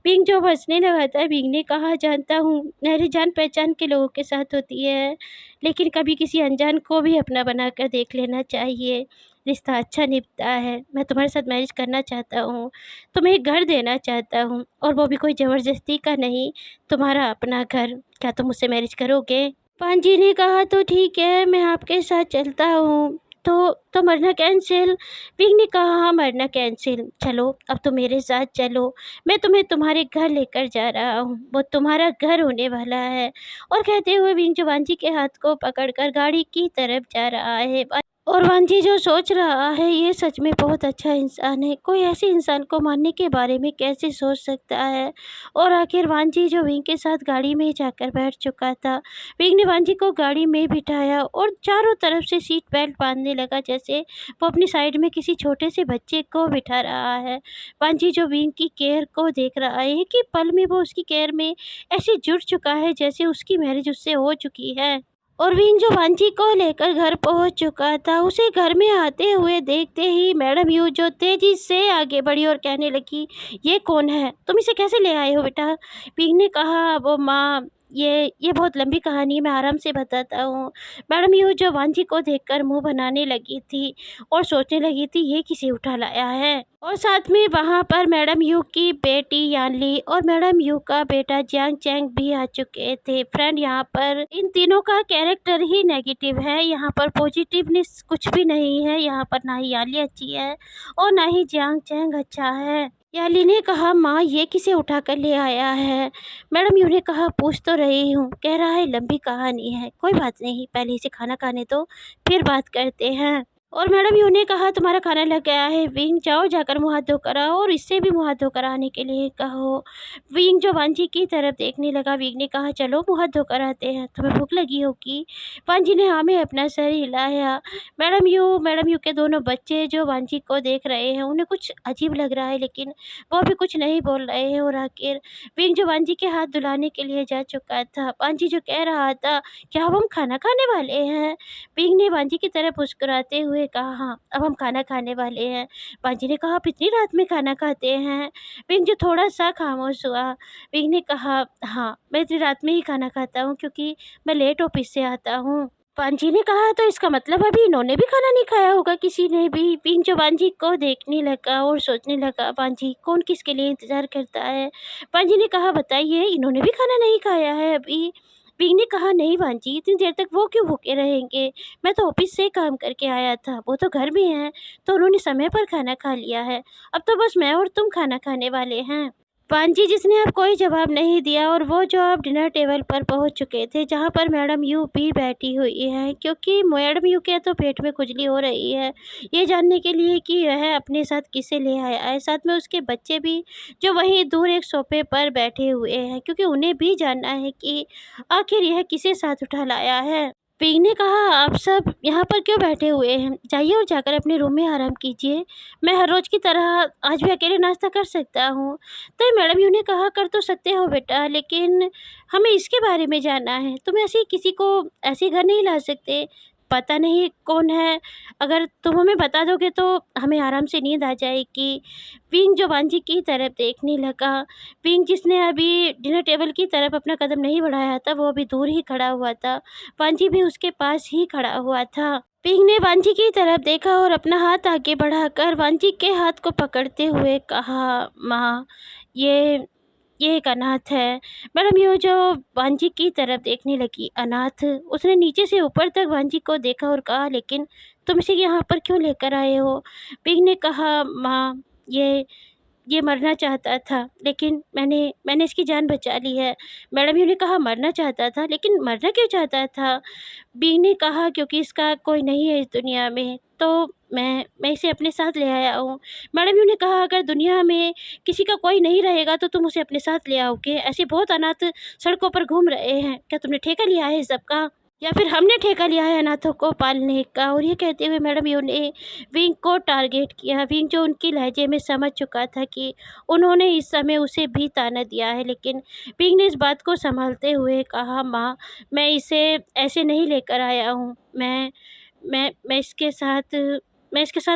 बिंग जो हंसने लगा था, बिंग ने कहा, जानता हूँ मैरिज जान पहचान के लोगों के साथ होती है, लेकिन कभी किसी अनजान को भी अपना बनाकर देख लेना चाहिए। रिश्ता अच्छा निभता है। मैं तुम्हारे साथ मैरिज करना चाहता हूँ, तुम्हें एक घर देना चाहता हूँ, और वो भी कोई ज़बरदस्ती का नहीं, तुम्हारा अपना घर। क्या तुम मुझसे मैरिज करोगे? पांजी ने कहा, तो ठीक है, मैं आपके साथ चलता हूँ। तो मरना कैंसिल? विंग ने कहा, हाँ मरना कैंसिल। चलो अब तो मेरे साथ चलो, मैं तुम्हें तुम्हारे घर लेकर जा रहा हूँ, वो तुम्हारा घर होने वाला है। और कहते हुए विंग जो वांजी के हाथ को पकड़कर गाड़ी की तरफ जा रहा है। और वांजी जो सोच रहा है, ये सच में बहुत अच्छा इंसान है, कोई ऐसे इंसान को मारने के बारे में कैसे सोच सकता है। और आखिर वांजी जो विंग के साथ गाड़ी में जाकर बैठ चुका था। विंग ने वांजी को गाड़ी में बिठाया और चारों तरफ से सीट बेल्ट बांधने लगा, जैसे वो अपनी साइड में किसी छोटे से बच्चे को बिठा रहा है। वांजी जो विंग की केयर को देख रहा है कि पल में वो उसकी केयर में ऐसे जुड़ चुका है जैसे उसकी मैरिज उससे हो चुकी है। और विंग जो वांजी को लेकर घर पहुंच चुका था, उसे घर में आते हुए देखते ही मैडम यू जो तेजी से आगे बढ़ी और कहने लगी, ये कौन है? तुम इसे कैसे ले आए हो बेटा? विंग ने कहा, वो माँ, ये बहुत लंबी कहानी है, मैं आराम से बताता हूँ। मैडम यू जो वांजी को देखकर मुंह बनाने लगी थी और सोचने लगी थी, ये किसे उठा लाया है। और साथ में वहाँ पर मैडम यू की बेटी यानली और मैडम यू का बेटा जियांग चैंग भी आ चुके थे। फ्रेंड, यहाँ पर इन तीनों का कैरेक्टर ही नेगेटिव है, यहाँ पर पॉजिटिवनेस कुछ भी नहीं है। यहाँ पर ना ही यानली अच्छी है और ना ही जियांग चैंग अच्छा है। याली ने कहा, माँ ये किसे उठा कर ले आया है? मैडम यू ने कहा, पूछ तो रही हूँ, कह रहा है लंबी कहानी है, कोई बात नहीं, पहले इसे खाना खाने दो, फिर बात करते हैं। और मैडम यू ने कहा, तुम्हारा खाना लग गया है, विंग जाओ जाकर मुँह हाथ धोकर आओ और इससे भी मुँह हाथ धोकर आने के लिए कहो। विंग जो वांजी की तरफ देखने लगा। विंग ने कहा, चलो मुँह हाथ धोकर आते हैं, तुम्हें भूख लगी होगी। वांजी ने हाँ में अपना सर हिलाया। मैडम यू के दोनों बच्चे जो वांजी को देख रहे हैं, उन्हें कुछ अजीब लग रहा है, लेकिन वो भी कुछ नहीं बोल रहे हैं। और आखिर विंग जो वांजी के हाथ धुलाने के लिए जा चुका था। वांजी जो कह रहा था, क्या अब हम खाना खाने वाले हैं? विंग ने वांजी की तरफ मुस्कुराते हुए कहा, हाँ अब हम खाना खाने वाले हैं। वांजी ने कहा, आप इतनी रात में खाना खाते हैं? विंग जो थोड़ा सा खामोश हुआ। विंग ने कहा, हाँ मैं इतनी रात में ही खाना खाता हूँ, क्योंकि मैं लेट ऑफिस से आता हूँ। वांजी ने कहा, तो इसका मतलब अभी इन्होंने भी खाना नहीं खाया होगा, किसी ने भी। विंग जो वांजी को देखने लगा और सोचने लगा, वांजी कौन किसके लिए इंतजार करता है। वांजी ने कहा, बताइए, इन्होंने भी खाना नहीं खाया है अभी? विंग ने कहा, नहीं वांजी, इतनी देर तक वो क्यों भूखे रहेंगे? मैं तो ऑफिस से काम करके आया था, वो तो घर में हैं, तो उन्होंने समय पर खाना खा लिया है। अब तो बस मैं और तुम खाना खाने वाले हैं। पांजी जिसने अब कोई जवाब नहीं दिया, और वो जो अब डिनर टेबल पर पहुंच चुके थे, जहां पर मैडम यू भी बैठी हुई है, क्योंकि मैडम यू के तो पेट में खुजली हो रही है, ये जानने के लिए कि वह अपने साथ किसे ले आया है। साथ में उसके बच्चे भी जो वहीं दूर एक सोफे पर बैठे हुए हैं, क्योंकि उन्हें भी जानना है कि आखिर यह किसे साथ उठा लाया है। पिंग ने कहा, आप सब यहाँ पर क्यों बैठे हुए हैं? जाइए और जाकर अपने रूम में आराम कीजिए, मैं हर रोज़ की तरह आज भी अकेले नाश्ता कर सकता हूँ। तो मैडम यू ने कहा, कर तो सकते हो बेटा, लेकिन हमें इसके बारे में जानना है, तुम ऐसे किसी को ऐसे घर नहीं ला सकते, पता नहीं कौन है, अगर तुम हमें बता दोगे तो हमें आराम से नींद आ जाएगी। पिंग जो वांजी की तरफ देखने लगा। पिंग जिसने अभी डिनर टेबल की तरफ अपना कदम नहीं बढ़ाया था, वो अभी दूर ही खड़ा हुआ था। वांजी भी उसके पास ही खड़ा हुआ था। पिंग ने वांजी की तरफ देखा और अपना हाथ आगे बढ़ाकर वांजी के हाथ को पकड़ते हुए कहा, माँ, ये ये एक अनाथ है। मैडम यू जो वांजी की तरफ देखने लगी, अनाथ? उसने नीचे से ऊपर तक वांजी को देखा और कहा, लेकिन तुम इसे यहाँ पर क्यों लेकर आए हो? पिंग ने कहा, माँ, ये मरना चाहता था, लेकिन मैंने इसकी जान बचा ली है। मैडम यू ने कहा, मरना चाहता था, लेकिन मरना क्यों चाहता था? बींग ने कहा, क्योंकि इसका कोई नहीं है इस दुनिया में, तो मैं इसे अपने साथ ले आया हूँ। मैडम यू ने कहा, अगर दुनिया में किसी का कोई नहीं रहेगा तो तुम उसे अपने साथ ले आओगे? ऐसे बहुत अनाथ सड़कों पर घूम रहे हैं, क्या तुमने ठेका लिया है इस सब का? या फिर हमने ठेका लिया है अनाथों को पालने का। और ये कहते हुए मैडम यू ने विंग को टारगेट किया। विंग जो उनकी लहजे में समझ चुका था कि उन्होंने इस समय उसे भी ताना दिया है, लेकिन विंग ने इस बात को संभालते हुए कहा, माँ मैं इसे ऐसे नहीं लेकर आया हूँ। मैं इसके साथ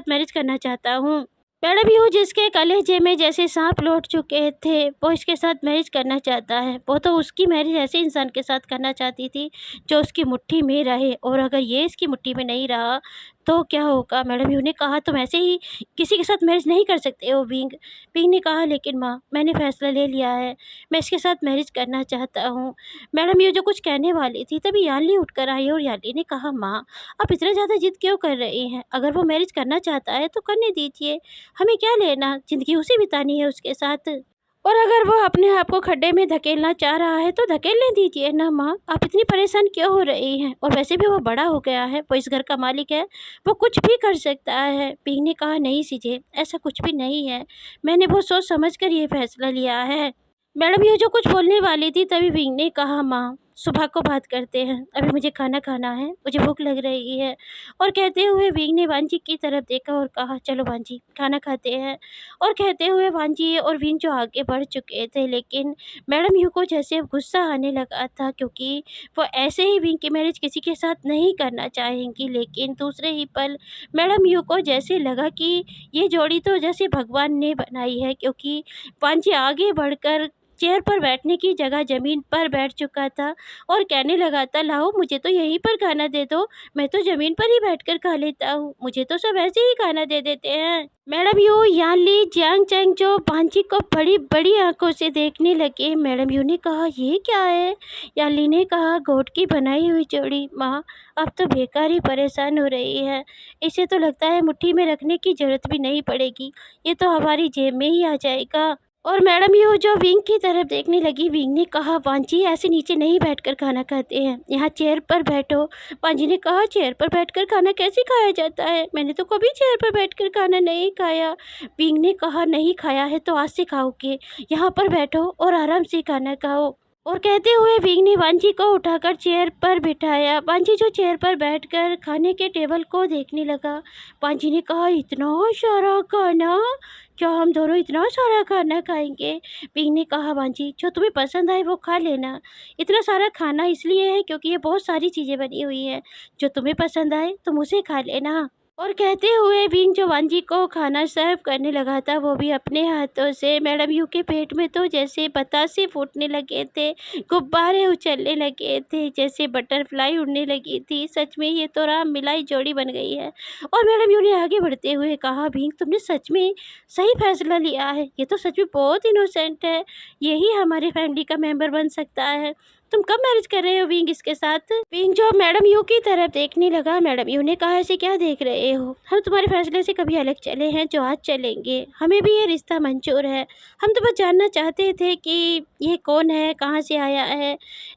मैरिज करना चाहता हूँ। मैडम यू जिसके कलेजे में जैसे सांप लौट चुके थे, वो इसके साथ मैरिज करना चाहता है। वो तो उसकी मैरिज ऐसे इंसान के साथ करना चाहती थी जो उसकी मुट्ठी में रहे, और अगर ये इसकी मुट्ठी में नहीं रहा तो क्या होगा। मैडम यू ने कहा, तुम ऐसे ही किसी के साथ मैरिज नहीं कर सकते हो विंग। विंग ने कहा, लेकिन माँ मैंने फैसला ले लिया है, मैं इसके साथ मैरिज करना चाहता हूँ। मैडम यू जो कुछ कहने वाली थी तभी यानली उठकर आई और यानली ने कहा, माँ आप इतना ज़्यादा जिद क्यों कर रही हैं? अगर वो मैरिज करना चाहता है तो करने दीजिए, हमें क्या लेना, ज़िंदगी उसे बितानी है उसके साथ। और अगर वो अपने आप को खड्डे में धकेलना चाह रहा है तो धकेलने दीजिए ना माँ, आप इतनी परेशान क्यों हो रही हैं? और वैसे भी वो बड़ा हो गया है, वो इस घर का मालिक है, वो कुछ भी कर सकता है। पिंग ने कहा, नहीं सीजे, ऐसा कुछ भी नहीं है, मैंने बहुत सोच समझ कर ये फैसला लिया है। मैडम ये जो कुछ बोलने वाली थी तभी विंग ने कहा, माँ सुबह को बात करते हैं, अभी मुझे खाना खाना है, मुझे भूख लग रही है। और कहते हुए विंग ने वांजी की तरफ देखा और कहा, चलो वांजी खाना खाते हैं। और कहते हुए वांजी और विंग जो आगे बढ़ चुके थे, लेकिन मैडम यू को जैसे गुस्सा आने लगा था, क्योंकि वो ऐसे ही विंग की मैरिज किसी के साथ नहीं करना चाहेंगी। लेकिन दूसरे ही पल मैडम यू को जैसे लगा कि ये जोड़ी तो जैसे भगवान ने बनाई है, क्योंकि वांजी आगे बढ़कर चेयर पर बैठने की जगह ज़मीन पर बैठ चुका था और कहने लगा था, लाओ मुझे तो यहीं पर खाना दे दो, मैं तो ज़मीन पर ही बैठकर खा लेता हूँ, मुझे तो सब ऐसे ही खाना दे देते हैं। मैडम यू यान ली जियांग चैंग जो भांजी को बड़ी बड़ी आंखों से देखने लगे। मैडम यू ने कहा, ये क्या है? यान ली ने कहा, गोट की बनाई हुई जोड़ी। माँ अब तो बेकार ही परेशान हो रही है, इसे तो लगता है मुट्ठी में रखने की ज़रूरत भी नहीं पड़ेगी, ये तो हमारी जेब में ही आ जाएगा। और मैडम यू जो विंग की तरफ देखने लगी। विंग ने कहा, वांजी ऐसे नीचे नहीं बैठकर खाना खाते हैं, यहाँ चेयर पर बैठो। वांजी ने कहा, चेयर पर बैठकर खाना कैसे खाया जाता है? मैंने तो कभी चेयर पर बैठकर खाना नहीं खाया। विंग ने कहा, नहीं खाया है तो आज से खाओगे, यहाँ पर बैठो और आराम से खाना खाओ। और कहते हुए विंग ने वांजी को उठाकर चेयर पर बिठाया। वांजी जो चेयर पर बैठकर खाने के टेबल को देखने लगा। वांजी ने कहा, इतना सारा खाना, क्या हम दोनों इतना सारा खाना खाएंगे? विंग ने कहा, वांजी जो तुम्हें पसंद आए वो खा लेना, इतना सारा खाना इसलिए है क्योंकि ये बहुत सारी चीज़ें बनी हुई हैं, जो तुम्हें पसंद आए तुम उसे खा लेना। और कहते हुए विंग जो वांजी को खाना सर्व करने लगा था, वो भी अपने हाथों से। मैडम यू के पेट में तो जैसे बतासे फूटने लगे थे, गुब्बारे उछलने लगे थे, जैसे बटरफ्लाई उड़ने लगी थी। सच में ये तो राम मिलाई जोड़ी बन गई है। और मैडम यू ने आगे बढ़ते हुए कहा, विंग तुमने सच में सही फैसला लिया है, ये तो सच में बहुत इनोसेंट है, यही हमारी फैमिली का मेंबर बन सकता है। तुम कब मैरिज कर रहे हो विंग इसके साथ? विंग जो मैडम यू की तरफ देखने लगा। मैडम यू ने कहा, ऐसे क्या देख रहे हो, हम तुम्हारे फैसले से कभी अलग चले हैं जो आज चलेंगे, हमें भी ये रिश्ता मंजूर है। हम तो बस जानना चाहते थे कि ये कौन है, कहाँ से आया है,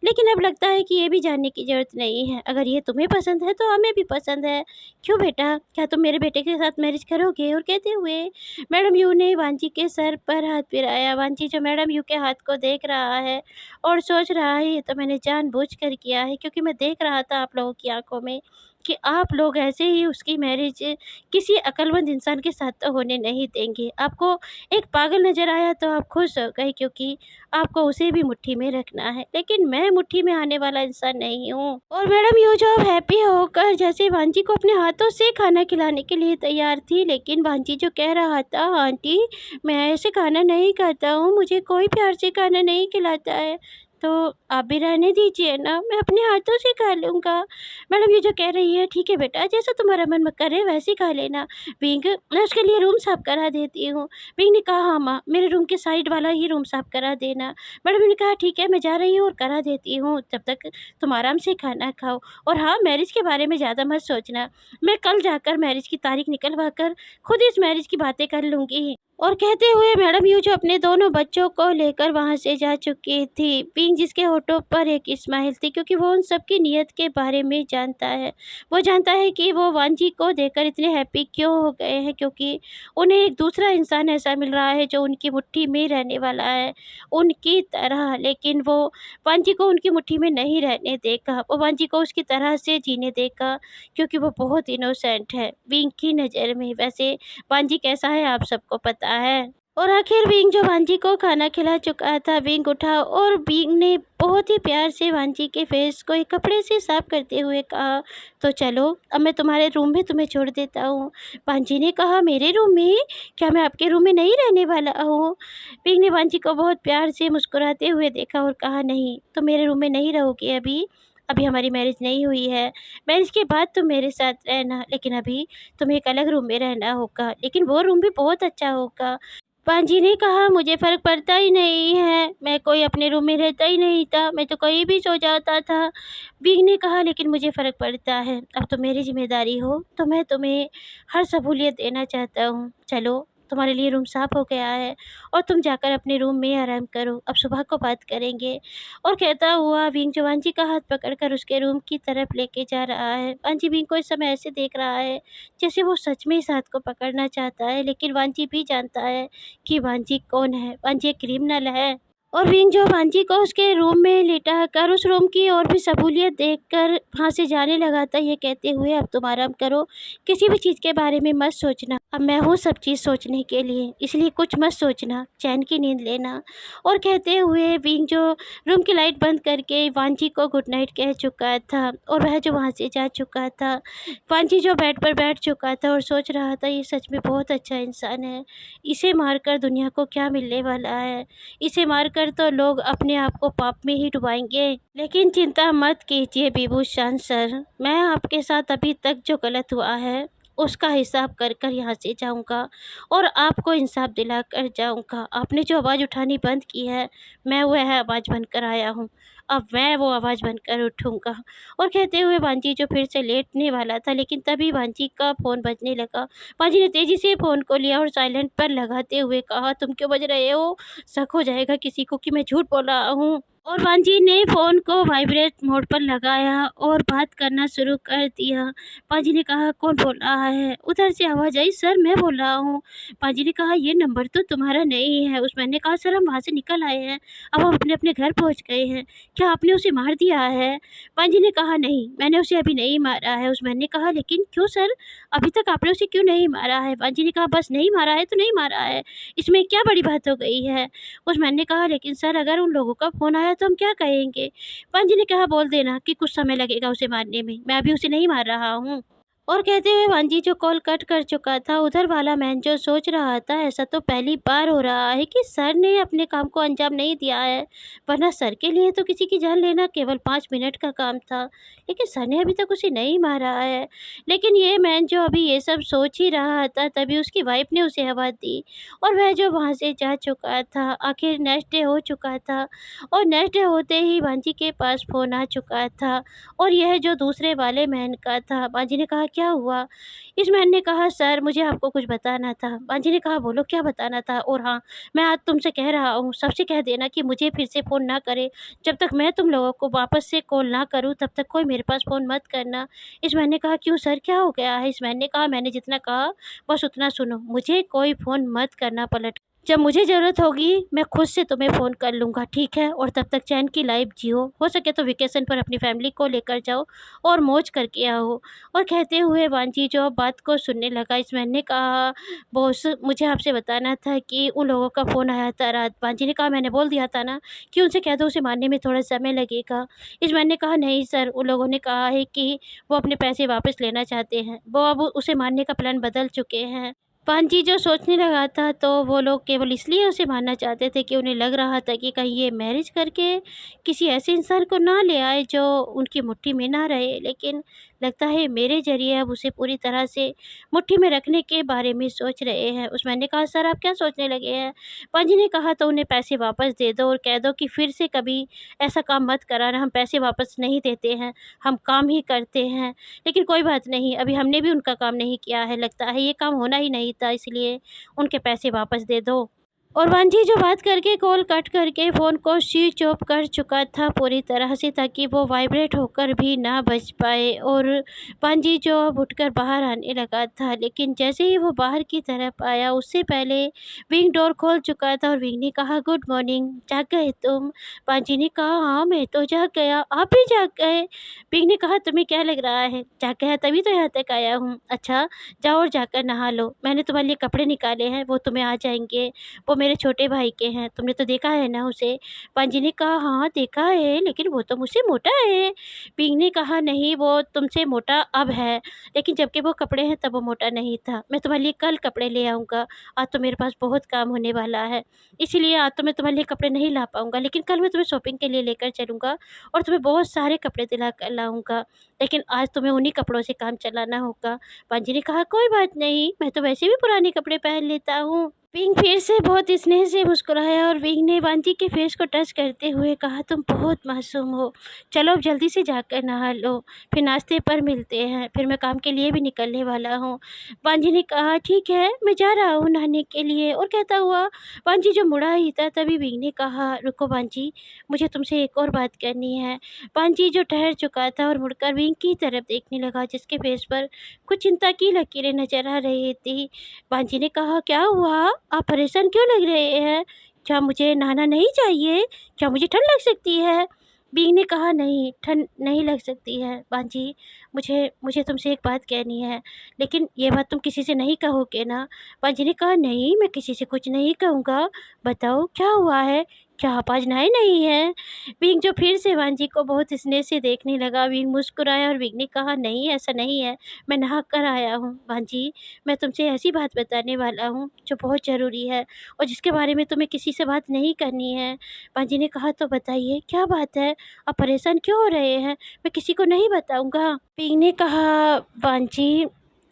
लेकिन अब लगता है कि ये भी जानने की ज़रूरत नहीं है। अगर ये तुम्हें पसंद है तो हमें भी पसंद है। क्यों बेटा, क्या तुम मेरे बेटे के साथ मैरिज करोगे? और कहते हुए मैडम यू ने वांजी के सर पर हाथ फिराया। वांजी जो मैडम यू के हाथ को देख रहा है और सोच रहा है, ये तो मैंने जानबूझकर किया है, क्योंकि मैं देख रहा था आप लोगों की आंखों में कि आप लोग ऐसे ही उसकी मैरिज किसी अक्लमंद इंसान के साथ तो होने नहीं देंगे। आपको एक पागल नज़र आया तो आप खुश हो गए, क्योंकि आपको उसे भी मुट्ठी में रखना है, लेकिन मैं मुट्ठी में आने वाला इंसान नहीं हूँ। और मैडम यू जो हैप्पी होकर जैसे वांजी को अपने हाथों से खाना खिलाने के लिए तैयार थी, लेकिन वांजी जो कह रहा था, आंटी मैं ऐसे खाना नहीं खाता हूँ, मुझे कोई प्यार से खाना नहीं खिलाता है, तो आप भी रहने दीजिए ना, मैं अपने हाथों से खा लूँगा। मैडम ये जो कह रही है, ठीक है बेटा, जैसा तुम्हारा मन करे वैसे ही खा लेना। विंग मैं उसके लिए रूम साफ़ करा देती हूँ। विंग ने कहा, हाँ माँ, मेरे रूम के साइड वाला ही रूम साफ़ करा देना। मैडम ने कहा, ठीक है मैं जा रही हूँ और करा देती हूँ, तब तक तुम आराम से खाना खाओ। और हाँ, मैरिज के बारे में ज़्यादा मत सोचना, मैं कल जाकर मैरिज की तारीख निकलवा कर खुद इस मैरिज की बातें कर लूँगी। और कहते हुए मैडम यू जो अपने दोनों बच्चों को लेकर वहाँ से जा चुकी थी, पिंग जिसके होठों पर एक स्माइल थी, क्योंकि वो उन सबकी नीयत के बारे में जानता है। वो जानता है कि वो वांजी को देखकर इतने हैप्पी क्यों हो गए हैं, क्योंकि उन्हें एक दूसरा इंसान ऐसा मिल रहा है जो उनकी मुट्ठी में रहने वाला है, उनकी तरह। लेकिन वो वांजी को उनकी मुट्ठी में नहीं रहने देगा, वो वांजी को उसकी तरह से जीने देगा, क्योंकि वो बहुत इनोसेंट है पिंग की नज़र में। वैसे वांजी कैसा है आप सबको पता है। और आखिर विंग जो वांजी को खाना खिला चुका था, विंग उठा और विंग ने बहुत ही प्यार से वांजी के फेस को एक कपड़े से साफ करते हुए कहा, तो चलो अब मैं तुम्हारे रूम में तुम्हें छोड़ देता हूँ। वांजी ने कहा, मेरे रूम में? क्या मैं आपके रूम में नहीं रहने वाला हूँ? विंग ने वांजी को बहुत प्यार से मुस्कुराते हुए देखा और कहा, नहीं तुम मेरे रूम में नहीं रहोगे अभी। अभी हमारी मैरिज नहीं हुई है। मैरिज के बाद तुम मेरे साथ रहना, लेकिन अभी तुम्हें एक अलग रूम में रहना होगा, लेकिन वो रूम भी बहुत अच्छा होगा। पांजी ने कहा, मुझे फ़र्क पड़ता ही नहीं है, मैं कोई अपने रूम में रहता ही नहीं था, मैं तो कहीं भी सो जाता था। विंग ने कहा, लेकिन मुझे फ़र्क पड़ता है, अब तो मेरी ज़िम्मेदारी हो तो मैं तुम्हें हर सहूलियत देना चाहता हूँ। चलो तुम्हारे लिए रूम साफ़ हो गया है और तुम जाकर अपने रूम में आराम करो, अब सुबह को बात करेंगे। और कहता हुआ विंग जो वांजी का हाथ पकड़कर उसके रूम की तरफ लेके जा रहा है। वांजी विंग को इस समय ऐसे देख रहा है जैसे वो सच में इस हाथ को पकड़ना चाहता है, लेकिन वांजी भी जानता है कि वांजी कौन है, वांजी एक क्रिमिनल है। और विंग जो वांजी को उसके रूम में लिटा कर उस रूम की और भी सहूलियत देखकर वहाँ से जाने लगा था, ये कहते हुए, अब तुम आराम करो, किसी भी चीज़ के बारे में मत सोचना, अब मैं हूँ सब चीज़ सोचने के लिए, इसलिए कुछ मत सोचना, चैन की नींद लेना। और कहते हुए विंग जो रूम की लाइट बंद करके वांजी को गुड नाइट कह चुका था और वह जो वहाँ से जा चुका था। वांजी जो बेड पर बैठ चुका था और सोच रहा था, ये सच में बहुत अच्छा इंसान है, इसे मारकर दुनिया को क्या मिलने वाला है, इसे मारकर तो लोग अपने आप को पाप में ही डुबाएंगे। लेकिन चिंता मत कीजिए विभूषण सर, मैं आपके साथ अभी तक जो गलत हुआ है उसका हिसाब कर कर यहाँ से जाऊँगा और आपको इंसाफ दिला कर जाऊँगा। आपने जो आवाज़ उठानी बंद की है, मैं वह आवाज़ बनकर आया हूँ, अब मैं वो आवाज़ बनकर उठूँगा। और कहते हुए वांजी जो फिर से लेटने वाला था, लेकिन तभी वांजी का फ़ोन बजने लगा। वांजी ने तेज़ी से फ़ोन को लिया और साइलेंट पर लगाते हुए कहा, तुम क्यों बज रहे हो? शक हो जाएगा किसी को कि मैं झूठ बोल रहा हूँ। और वांजी ने फ़ोन को वाइब्रेट मोड पर लगाया और बात करना शुरू कर दिया। पाजी ने कहा, कौन बोल रहा है? उधर से आवाज़ आई, सर मैं बोल रहा हूँ। पाजी ने कहा, ये नंबर तो तुम्हारा नहीं है। उसमें ने कहा, सर हम वहाँ से निकल आए हैं, अब हम अपने अपने घर पहुँच गए हैं, क्या आपने उसे मार दिया है? पाजी ने कहा, नहीं मैंने उसे अभी नहीं मारा है। उसमें ने कहा, लेकिन क्यों सर, अभी तक आपने उसे क्यों नहीं मारा है? पाजी ने कहा, बस नहीं मारा है तो नहीं मारा है, इसमें क्या बड़ी बात हो गई है? उस मैन ने कहा, लेकिन सर अगर उन लोगों का फ़ोन आया तो हम क्या कहेंगे? पांजी ने कहा, बोल देना कि कुछ समय लगेगा उसे मारने में, मैं अभी उसे नहीं मार रहा हूँ। और कहते हुए वांजी जो कॉल कट कर चुका था, उधर वाला मैन जो सोच रहा था, ऐसा तो पहली बार हो रहा है कि सर ने अपने काम को अंजाम नहीं दिया है, वरना सर के लिए तो किसी की जान लेना केवल 5 मिनट का काम था, लेकिन सर ने अभी तक उसे नहीं मारा है। लेकिन ये मैन जो अभी ये सब सोच ही रहा था, तभी उसकी वाइफ ने उसे आवाज़ दी और वह जो वहाँ से जा चुका था। आखिर नेक्स्ट डे हो चुका था और नेक्स्ट डे होते ही वांजी के पास फ़ोन आ चुका था और यह जो दूसरे वाले मैन का था। वांजी ने कहा, क्या हुआ? इस मैन ने कहा, सर मुझे आपको कुछ बताना था। वांजी ने कहा, बोलो क्या बताना था? और हाँ, मैं आज तुमसे कह रहा हूँ, सबसे कह देना कि मुझे फिर से फ़ोन ना करे, जब तक मैं तुम लोगों को वापस से कॉल ना करूँ तब तक कोई मेरे पास फ़ोन मत करना। इस मैन ने कहा, क्यों सर क्या हो गया है? इस मैन ने कहा, मैंने जितना कहा बस उतना सुनो, मुझे कोई फ़ोन मत करना पलट, जब मुझे ज़रूरत होगी मैं खुद से तुम्हें फ़ोन कर लूँगा, ठीक है? और तब तक चैन की लाइफ़ जियो, हो सके तो वेकेशन पर अपनी फैमिली को लेकर जाओ और मौज करके आओ। और कहते हुए वांजी जो बात को सुनने लगा, इस मैन ने कहा, बॉस मुझे आपसे बताना था कि उन लोगों का फ़ोन आया था रात। वांजी ने कहा, मैंने बोल दिया था ना कि उनसे कह दो उसे मारने में थोड़ा समय लगेगा। इस मैन ने कहा, नहीं सर, उन लोगों ने कहा है कि वो अपने पैसे वापस लेना चाहते हैं, वो अब उसे मारने का प्लान बदल चुके हैं। पांजी जो सोचने लगा था, तो वो लोग केवल इसलिए उसे मारना चाहते थे कि उन्हें लग रहा था कि कहीं ये मैरिज करके किसी ऐसे इंसान को ना ले आए जो उनकी मुट्ठी में ना रहे। लेकिन लगता है मेरे ज़रिए अब उसे पूरी तरह से मुट्ठी में रखने के बारे में सोच रहे हैं। उस मैंने कहा, सर आप क्या सोचने लगे हैं? पाजी ने कहा, तो उन्हें पैसे वापस दे दो और कह दो कि फिर से कभी ऐसा काम मत कराना, हम पैसे वापस नहीं देते हैं, हम काम ही करते हैं। लेकिन कोई बात नहीं, अभी हमने भी उनका काम नहीं किया है, लगता है ये काम होना ही नहीं था, इसलिए उनके पैसे वापस दे दो। और वांझी जो बात करके कॉल कट करके फ़ोन को स्विच ऑफ कर चुका था पूरी तरह से, ताकि वो वाइब्रेट होकर भी ना बज पाए। और वांझी जो अब उठकर बाहर आने लगा था, लेकिन जैसे ही वो बाहर की तरफ आया उससे पहले विंग डोर खोल चुका था और विंग ने कहा, गुड मॉर्निंग, जाग गए तुम? वांझी ने कहा, हाँ मैं तो जाग गया, आप भी जाग गए? विंग ने कहा, तुम्हें क्या लग रहा है, जाग गया तभी तो यहाँ तक आया हूँ? अच्छा, जाओ और जाकर नहा लो, मैंने तुम्हारे लिए कपड़े निकाले हैं, वो तुम्हें आ जाएंगे, वो मेरे छोटे भाई के हैं, तुमने तो देखा है ना उसे? पांजी ने कहा, हाँ देखा है, लेकिन वो तो मुझसे मोटा है। पिंग ने कहा, नहीं वो तुमसे मोटा अब है, लेकिन जबकि वो कपड़े हैं तब वो मोटा नहीं था। मैं तुम्हारे लिए कल कपड़े ले आऊँगा, आज तो मेरे पास बहुत काम होने वाला है, इसीलिए आज तो मैं तुम्हारे लिए कपड़े नहीं ला पाऊँगा, लेकिन कल मैं तुम्हें शॉपिंग के लिए लेकर चलूँगा और तुम्हें बहुत सारे कपड़े दिला कर लाऊँगा, लेकिन आज तुम्हें उन्हीं कपड़ों से काम चलाना होगा। पांजी ने कहा, कोई बात नहीं, मैं तो वैसे भी पुराने कपड़े पहन लेता हूँ। विंग फिर से बहुत स्नेह से मुस्कुराया और विंग ने वांजी के फेस को टच करते हुए कहा, तुम बहुत मासूम हो, चलो अब जल्दी से जाकर नहा लो, फिर नाश्ते पर मिलते हैं, फिर मैं काम के लिए भी निकलने वाला हूँ। वांजी ने कहा, ठीक है मैं जा रहा हूँ नहाने के लिए, और कहता हुआ वांजी जो मुड़ा ही था तभी विंग ने कहा, रुको वांजी, मुझे तुमसे एक और बात करनी है। वांजी जो ठहर चुका था और मुड़कर विंग की तरफ देखने लगा, जिसके फेस पर कुछ चिंता की लकीरें नजर आ रही थी। पांची ने कहा, क्या हुआ, आप परेशान क्यों लग रहे हैं? क्या मुझे नहाना नहीं चाहिए? क्या मुझे ठंड लग सकती है? बींग ने कहा, नहीं ठंड नहीं लग सकती है बांजी, मुझे मुझे तुमसे एक बात कहनी है, लेकिन ये बात तुम किसी से नहीं कहोगे ना? बांजी ने कहा, नहीं मैं किसी से कुछ नहीं कहूँगा, बताओ क्या हुआ है, क्या आप आज नहाए नहीं हैं? बींग जो फिर से वांजी को बहुत स्नेह से देखने लगा, बींग मुस्कुराया और बींग ने कहा, नहीं ऐसा नहीं है, मैं नहा कर आया हूँ वांजी, मैं तुमसे ऐसी बात बताने वाला हूँ जो बहुत ज़रूरी है और जिसके बारे में तुम्हें किसी से बात नहीं करनी है। पांजी ने कहा, तो बताइए क्या बात है, आप परेशान क्यों हो रहे हैं, मैं किसी को नहीं बताऊंगा। पिंग ने कहा, पांजी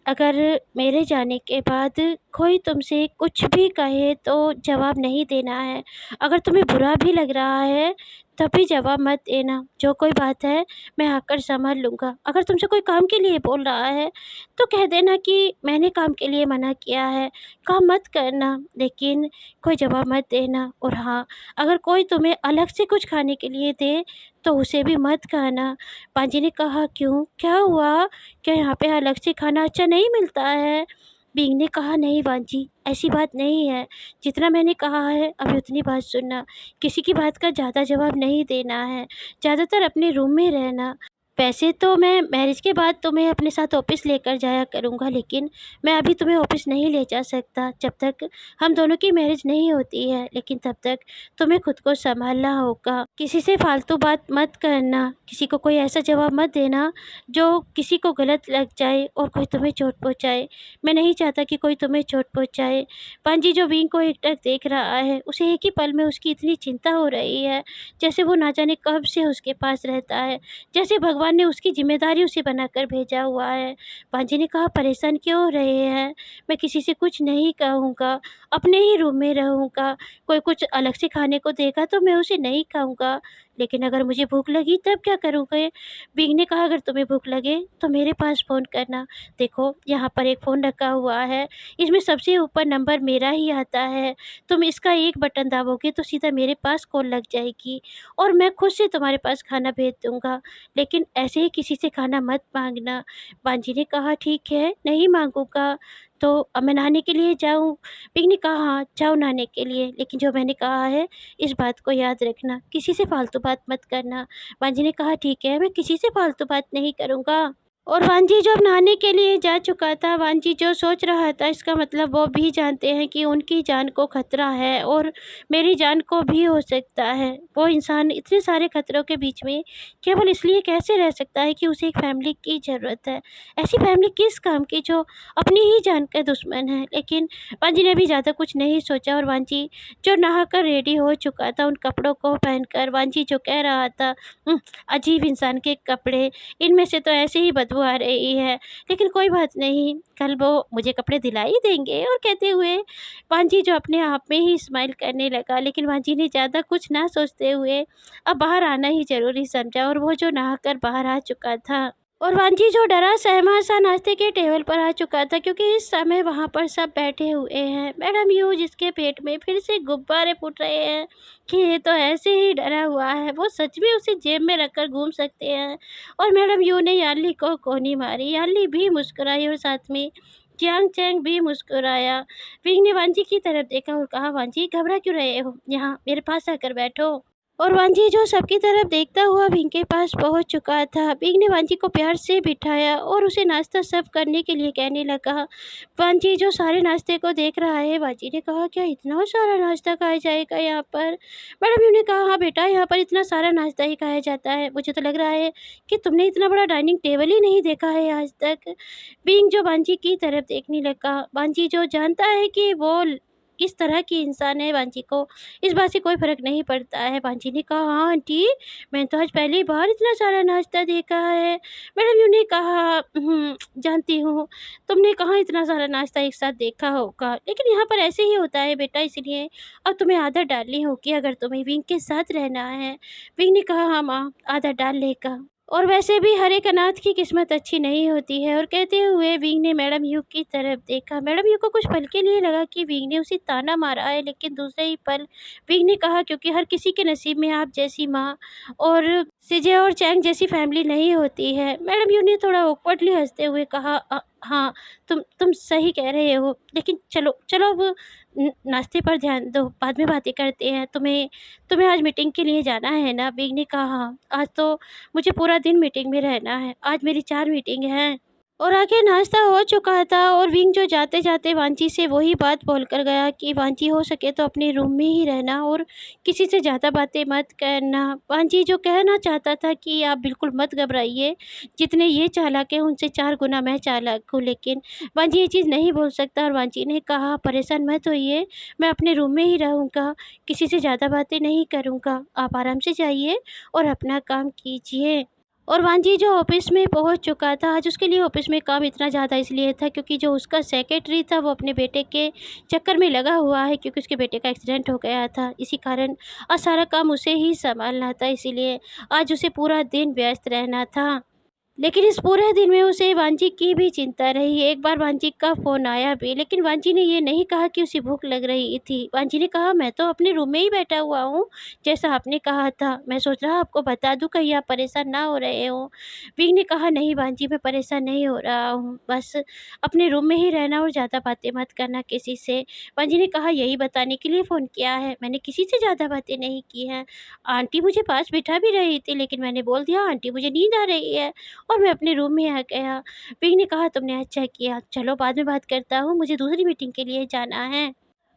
अगर मेरे जाने के बाद कोई तुमसे कुछ भी कहे तो जवाब नहीं देना है, अगर तुम्हें बुरा भी लग रहा है तब भी जवाब मत देना, जो कोई बात है मैं आकर संभाल लूँगा। अगर तुमसे कोई काम के लिए बोल रहा है तो कह देना कि मैंने काम के लिए मना किया है, काम मत करना, लेकिन कोई जवाब मत देना। और हाँ, अगर कोई तुम्हें अलग से कुछ खाने के लिए दे तो उसे भी मत खाना। पांजी ने कहा, क्यों, क्या हुआ, क्या यहाँ पे अलग से खाना अच्छा नहीं मिलता है? बींग ने कहा, नहीं बांजी ऐसी बात नहीं है, जितना मैंने कहा है अभी उतनी बात सुनना, किसी की बात का ज़्यादा जवाब नहीं देना है, ज़्यादातर अपने रूम में रहना। वैसे तो मैं मैरिज के बाद तुम्हें अपने साथ ऑफिस लेकर जाया करूँगा, लेकिन मैं अभी तुम्हें ऑफिस नहीं ले जा सकता जब तक हम दोनों की मैरिज नहीं होती है, लेकिन तब तक तुम्हें खुद को संभालना होगा, किसी से फालतू बात मत करना, किसी को कोई ऐसा जवाब मत देना जो किसी को गलत लग जाए और कोई तुम्हें चोट पहुँचाए। मैं नहीं चाहता कि कोई तुम्हें चोट पहुँचाए। पांजी जो विंग को एकटक देख रहा है, उसे एक ही पल में उसकी इतनी चिंता हो रही है जैसे वो ना जाने कब से उसके पास रहता है, जैसे भगवान ने उसकी ज़िम्मेदारी उसे बनाकर भेजा हुआ है। पांजी ने कहा, परेशान क्यों हो रहे हैं, मैं किसी से कुछ नहीं कहूँगा, अपने ही रूम में रहूँगा, कोई कुछ अलग से खाने को देगा तो मैं उसे नहीं खाऊँगा, लेकिन अगर मुझे भूख लगी तब क्या करूँगे? बिग ने कहा, अगर तुम्हें भूख लगे तो मेरे पास फ़ोन करना, देखो यहाँ पर एक फ़ोन रखा हुआ है, इसमें सबसे ऊपर नंबर मेरा ही आता है, तुम इसका एक बटन दाबोगे तो सीधा मेरे पास कॉल लग जाएगी और मैं खुद से तुम्हारे पास खाना भेज दूँगा, लेकिन ऐसे ही किसी से खाना मत मांगना। बांजी ने कहा, ठीक है नहीं मांगूँगा, तो अब मैं नहाने के लिए जाऊँ? पिग ने कहा, हाँ जाओ नहाने के लिए, लेकिन जो मैंने कहा है इस बात को याद रखना, किसी से फालतू बात मत करना। बांजी ने कहा, ठीक है मैं किसी से फालतू बात नहीं करूँगा। और वांजी जब नहाने के लिए जा चुका था, वांजी जो सोच रहा था इसका मतलब वो भी जानते हैं कि उनकी जान को खतरा है और मेरी जान को भी हो सकता है। वो इंसान इतने सारे खतरों के बीच में केवल इसलिए कैसे रह सकता है कि उसे एक फैमिली की ज़रूरत है, ऐसी फैमिली किस काम की जो अपनी ही जान का दुश्मन है। लेकिन वांजी ने भी ज़्यादा कुछ नहीं सोचा और वांजी जो नहा कर रेडी हो चुका था, उन कपड़ों को पहनकर वांजी जो कह रहा था, अजीब इंसान के कपड़े, इनमें से तो ऐसे ही बदबू बदबू आ रही है, लेकिन कोई बात नहीं, कल वो मुझे कपड़े दिला ही देंगे। और कहते हुए वांजी जो अपने आप में ही स्माइल करने लगा, लेकिन वांजी ने ज़्यादा कुछ ना सोचते हुए अब बाहर आना ही ज़रूरी समझा और वो जो नहाकर बाहर आ चुका था। और वांजी जो डरा सहमा सा नाश्ते के टेबल पर आ चुका था, क्योंकि इस समय वहाँ पर सब बैठे हुए हैं। मैडम यू जिसके पेट में फिर से गुब्बारे फूट रहे हैं कि ये तो ऐसे ही डरा हुआ है, वो सच में उसे जेब में रखकर घूम सकते हैं। और मैडम यू ने यानली को कोनी मारी, यानली भी मुस्कुराई और साथ में जियांग चैंग भी मुस्कुराया। विंग ने वांजी की तरफ देखा और कहा, वांजी घबरा क्यों रहे हो, यहाँ मेरे पास आकर बैठो। और वांजी जो सबकी तरफ देखता हुआ विंग के पास पहुंच चुका था। विंग ने वांजी को प्यार से बिठाया और उसे नाश्ता सर्व करने के लिए कहने लगा। वांजी जो सारे नाश्ते को देख रहा है, वांजी ने कहा, क्या इतना सारा नाश्ता खाया जाएगा यहाँ पर? मैडम यू ने कहा, हाँ बेटा, यहाँ पर इतना सारा नाश्ता ही खाया जाता है। मुझे तो लग रहा है कि तुमने इतना बड़ा डाइनिंग टेबल ही नहीं देखा है आज तक। विंग जो वांजी की तरफ देखने लगा। वांजी जो जानता है कि वो किस तरह की इंसान है, वांजी को इस बात से कोई फ़र्क नहीं पड़ता है। वांजी ने कहा, हाँ आंटी, मैंने तो आज पहली बार इतना सारा नाश्ता देखा है। मैडम यू ने कहा, जानती हूँ, तुमने कहाँ इतना सारा नाश्ता एक साथ देखा होगा, लेकिन यहाँ पर ऐसे ही होता है बेटा, इसलिए अब तुम्हें आदत डालनी होगी अगर तुम्हें विंग के साथ रहना है। विंग ने कहा, हाँ माँ, आदत डाल लेगा। और वैसे भी हर एक अनाथ की किस्मत अच्छी नहीं होती है। और कहते हुए विंग ने मैडम यू की तरफ देखा। मैडम यू को कुछ पल के लिए लगा कि विंग ने उसे ताना मारा है, लेकिन दूसरे ही पल विंग ने कहा, क्योंकि हर किसी के नसीब में आप जैसी माँ और सिजे और चैंग जैसी फैमिली नहीं होती है। मैडम यू ने थोड़ा ऑकवर्डली हंसते हुए कहा, हाँ, तुम सही कह रहे हो, लेकिन चलो चलो अब नाश्ते पर ध्यान दो, बाद में बातें करते हैं। तुम्हें तुम्हें आज मीटिंग के लिए जाना है ना? विंग ने कहा, हाँ, आज तो मुझे पूरा दिन मीटिंग में रहना है, आज मेरी 4 मीटिंग हैं। और आखिर नाश्ता हो चुका था और विंग जो जाते-जाते वांची से वही बात बोलकर गया कि वांची हो सके तो अपने रूम में ही रहना और किसी से ज़्यादा बातें मत करना। वांची जो कहना चाहता था कि आप बिल्कुल मत घबराइए, जितने ये चालाक हैं उनसे 4 गुना मैं चालाक हूँ, लेकिन वांची ये चीज़ नहीं बोल सकता। और वांची ने कहा, परेशान मत होइए, मैं अपने रूम में ही रहूँगा, किसी से ज़्यादा बातें नहीं करूँगा, आप आराम से जाइए और अपना काम कीजिए। और वांजी जो ऑफिस में पहुंच चुका था, आज उसके लिए ऑफिस में काम इतना ज़्यादा इसलिए था क्योंकि जो उसका सेक्रेटरी था वो अपने बेटे के चक्कर में लगा हुआ है, क्योंकि उसके बेटे का एक्सीडेंट हो गया था। इसी कारण आज सारा काम उसे ही संभालना था, इसीलिए आज उसे पूरा दिन व्यस्त रहना था। लेकिन इस पूरे दिन में उसे वांजी की भी चिंता रही। एक बार वांजी का फ़ोन आया भी, लेकिन वांजी ने ये नहीं कहा कि उसे भूख लग रही थी। वांजी ने कहा, मैं तो अपने रूम में ही बैठा हुआ हूँ, जैसा आपने कहा था। मैं सोच रहा आपको बता दूँ, कहीं आप परेशान ना हो रहे हो। विंग ने कहा, नहीं वांजी, मैं परेशान नहीं हो रहा हूँ, बस अपने रूम में ही रहना और ज़्यादा बातें मत करना किसी से। वांजी ने कहा, यही बताने के लिए फ़ोन किया है, मैंने किसी से ज़्यादा बातें नहीं की हैं। आंटी मुझे पास बिठा भी रही थी, लेकिन मैंने बोल दिया, आंटी मुझे नींद आ रही है, और मैं अपने रूम में आ गया। विंग ने कहा, तुमने अच्छा किया, चलो बाद में बात करता हूँ, मुझे दूसरी मीटिंग के लिए जाना है।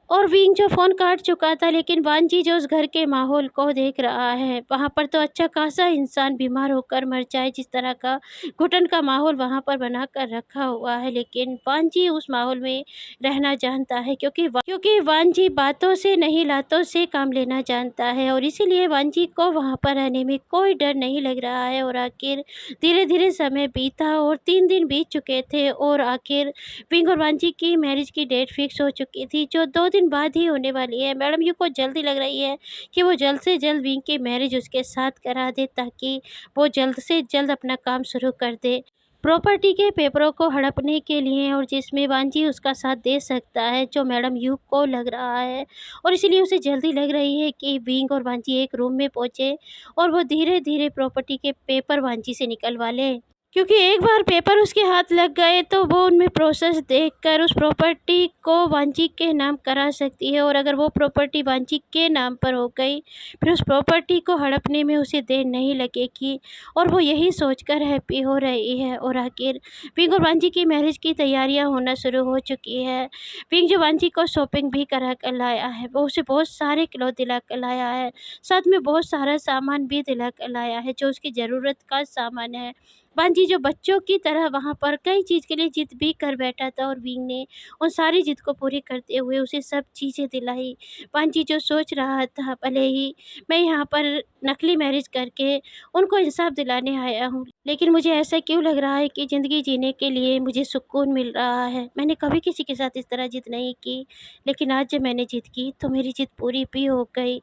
और विंग जो फ़ोन काट चुका था, लेकिन वांजी जो उस घर के माहौल को देख रहा है, वहाँ पर तो अच्छा खासा इंसान बीमार होकर मर जाए, जिस तरह का घुटन का माहौल वहाँ पर बना कर रखा हुआ है। लेकिन वांजी उस माहौल में रहना जानता है, क्योंकि वांजी बातों से नहीं लातों से काम लेना जानता है, और इसीलिए वांजी को वहाँ पर रहने में कोई डर नहीं लग रहा है। और आखिर धीरे धीरे समय बीता और 3 दिन बीत चुके थे, और आखिर विंग और वांजी की मैरिज की डेट फिक्स हो चुकी थी, जो 2 दिन बाद ही होने वाली है। मैडम यू को जल्दी लग रही है कि वो जल्द से जल्द विंग की मैरिज उसके साथ करा दे, ताकि वो जल्द से जल्द अपना काम शुरू कर दे प्रॉपर्टी के पेपरों को हड़पने के लिए, और जिसमें वांजी उसका साथ दे सकता है, जो मैडम यू को लग रहा है। और इसीलिए उसे जल्दी लग रही है कि विंग और वांजी एक रूम में पहुँचे और वो धीरे धीरे प्रॉपर्टी के पेपर वांजी से निकलवा ले, क्योंकि एक बार पेपर उसके हाथ लग गए तो वो उनमें प्रोसेस देखकर उस प्रॉपर्टी को वांजी के नाम करा सकती है। और अगर वो प्रॉपर्टी वांजी के नाम पर हो गई, फिर उस प्रॉपर्टी को हड़पने में उसे देर नहीं लगेगी, और वो यही सोचकर हैप्पी हो रही है। और आखिर विंग और वांजी की मैरिज की तैयारियां होना शुरू हो चुकी है। विंग जो वांजी को शॉपिंग भी करा कर लाया है, वो उसे बहुत सारे क्लॉथ दिला कर लाया है, साथ में बहुत सारा सामान भी दिला कर लाया है, जो उसकी ज़रूरत का सामान है। बांजी जो बच्चों की तरह वहाँ पर कई चीज़ के लिए ज़िद भी कर बैठा था और विंग ने उन सारी ज़िद को पूरी करते हुए उसे सब चीज़ें दिलाई। बांजी जो सोच रहा था भले ही मैं यहाँ पर नकली मैरिज करके उनको इंसाफ़ दिलाने आया हूँ, लेकिन मुझे ऐसा क्यों लग रहा है कि ज़िंदगी जीने के लिए मुझे सुकून मिल रहा है। मैंने कभी किसी के साथ इस तरह ज़िद नहीं की, लेकिन आज जब मैंने ज़िद की तो मेरी ज़िद पूरी भी हो गई।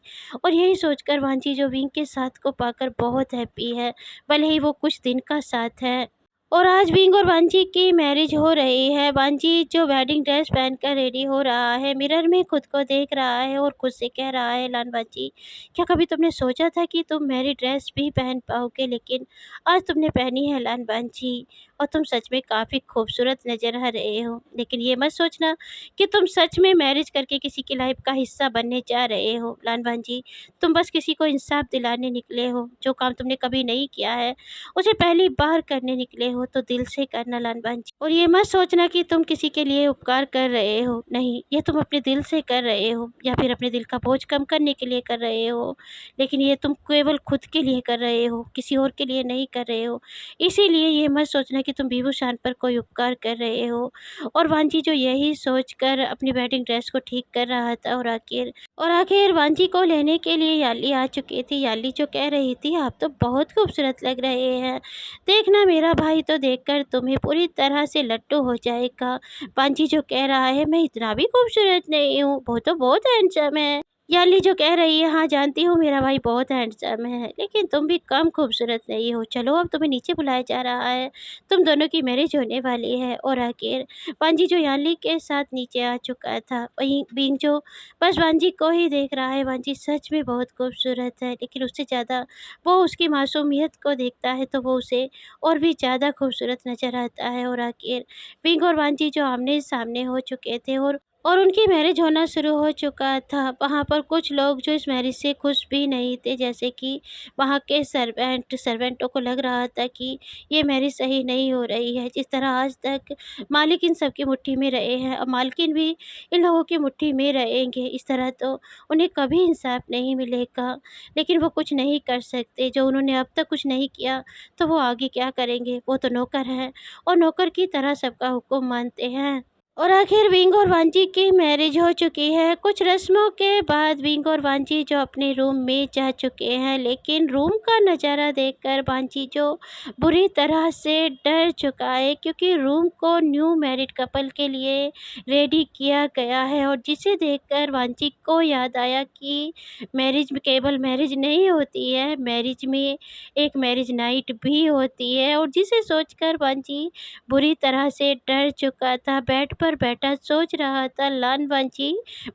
और यही सोचकर वांजी जो विंग के साथ को पाकर बहुत हैप्पी है, भले ही वो कुछ दिन का साथ है। और आज विंग और वांजी की मैरिज हो रही है। वांजी जो वेडिंग ड्रेस पहनकर रेडी हो रहा है, मिरर में खुद को देख रहा है और खुद से कह रहा है, लान वांजी, क्या कभी तुमने सोचा था कि तुम मेरी ड्रेस भी पहन पाओगे? लेकिन आज तुमने पहनी है लान वांजी, और तुम सच में काफ़ी खूबसूरत नज़र आ रहे हो। लेकिन ये मत सोचना कि तुम सच में मैरिज करके किसी की लाइफ का हिस्सा बनने जा रहे हो लान वांजी। तुम बस किसी को इंसाफ दिलाने निकले हो। जो काम तुमने कभी नहीं किया है उसे पहली बार करने निकले हो तो दिल से करना लानबान जी। और ये मत सोचना कि तुम किसी के लिए उपकार कर रहे हो, नहीं, ये तुम अपने दिल से कर रहे हो या फिर अपने दिल का बोझ कम करने के लिए कर रहे हो। लेकिन ये तुम केवल खुद के लिए कर रहे हो, किसी और के लिए नहीं कर रहे हो। इसीलिए ये मत सोचना कि तुम बीबू शान पर कोई उपकार कर रहे हो। और वांजी जो यही सोचकर अपनी वेडिंग ड्रेस को ठीक कर रहा था और आखिर वांजी को लेने के लिए याली आ चुकी थी। याली जो कह रही थी, आप तो बहुत खूबसूरत लग रहे हैं, देखना मेरा भाई तो देखकर तुम्हें पूरी तरह से लट्टू हो जाएगा। पांची जो कह रहा है, मैं इतना भी खूबसूरत नहीं हूँ, वो तो बहुत हैंडसम है। याली जो कह रही है, हाँ जानती हूँ मेरा भाई बहुत हैंडसम है, लेकिन तुम भी कम खूबसूरत नहीं हो। चलो अब तुम्हें नीचे बुलाया जा रहा है, तुम दोनों की मैरिज होने वाली है। और आखिर पांजी जो याली के साथ नीचे आ चुका था, वहीं बिंग जो बस वांजी को ही देख रहा है। वांजी सच में बहुत खूबसूरत है, लेकिन उससे ज़्यादा वो उसकी मासूमियत को देखता है तो वो उसे और भी ज़्यादा खूबसूरत नज़र आता है। और आखिर पिंक और वांजी जो आमने-सामने हो चुके थे और उनकी मैरिज होना शुरू हो चुका था। वहाँ पर कुछ लोग जो इस मैरिज से खुश भी नहीं थे, जैसे कि वहाँ के सर्वेंटों को लग रहा था कि ये मैरिज सही नहीं हो रही है। जिस तरह आज तक मालिक इन सब की मुट्ठी में रहे हैं, अब मालकिन भी इन लोगों की मुट्ठी में रहेंगे। इस तरह तो उन्हें कभी इंसाफ नहीं मिलेगा, लेकिन वो कुछ नहीं कर सकते। जो उन्होंने अब तक कुछ नहीं किया, तो वो आगे क्या करेंगे? वो तो नौकर हैं और नौकर की तरह सबका हुक्म मानते हैं। और आखिर विंग और वांजी की मैरिज हो चुकी है। कुछ रस्मों के बाद विंग और वांजी जो अपने रूम में जा चुके हैं, लेकिन रूम का नज़ारा देखकर वांजी जो बुरी तरह से डर चुका है, क्योंकि रूम को न्यू मैरिड कपल के लिए रेडी किया गया है। और जिसे देखकर वांजी को याद आया कि मैरिज में केवल मैरिज नहीं होती है, मैरिज में एक मैरिज नाइट भी होती है। और जिसे सोचकर वांजी बुरी तरह से डर चुका था, बेड पर बैठा सोच रहा था, लान वांजी,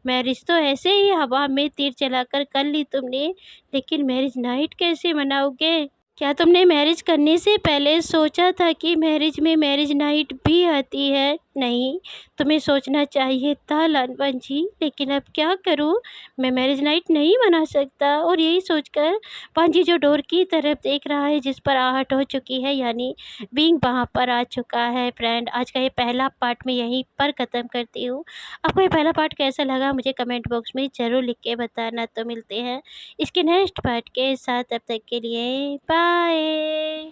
मैरिज तो ऐसे ही हवा में तीर चलाकर कर ली तुमने, लेकिन मैरिज नाइट कैसे मनाओगे? क्या तुमने मैरिज करने से पहले सोचा था कि मैरिज में मैरिज नाइट भी आती है? नहीं, तुम्हें सोचना चाहिए था लानवन जी, लेकिन अब क्या करूं, मैं मैरिज नाइट नहीं मना सकता। और यही सोचकर पांजी जो डोर की तरफ देख रहा है, जिस पर आहट हो चुकी है, यानी बीइंग वहाँ पर आ चुका है। फ्रेंड, आज का ये पहला पार्ट मैं यहीं पर ख़त्म करती हूँ। आपको ये पहला पार्ट कैसा लगा मुझे कमेंट बॉक्स में ज़रूर लिख के बताना। तो मिलते हैं इसके नेक्स्ट पार्ट के साथ, तब तक के लिए बाय।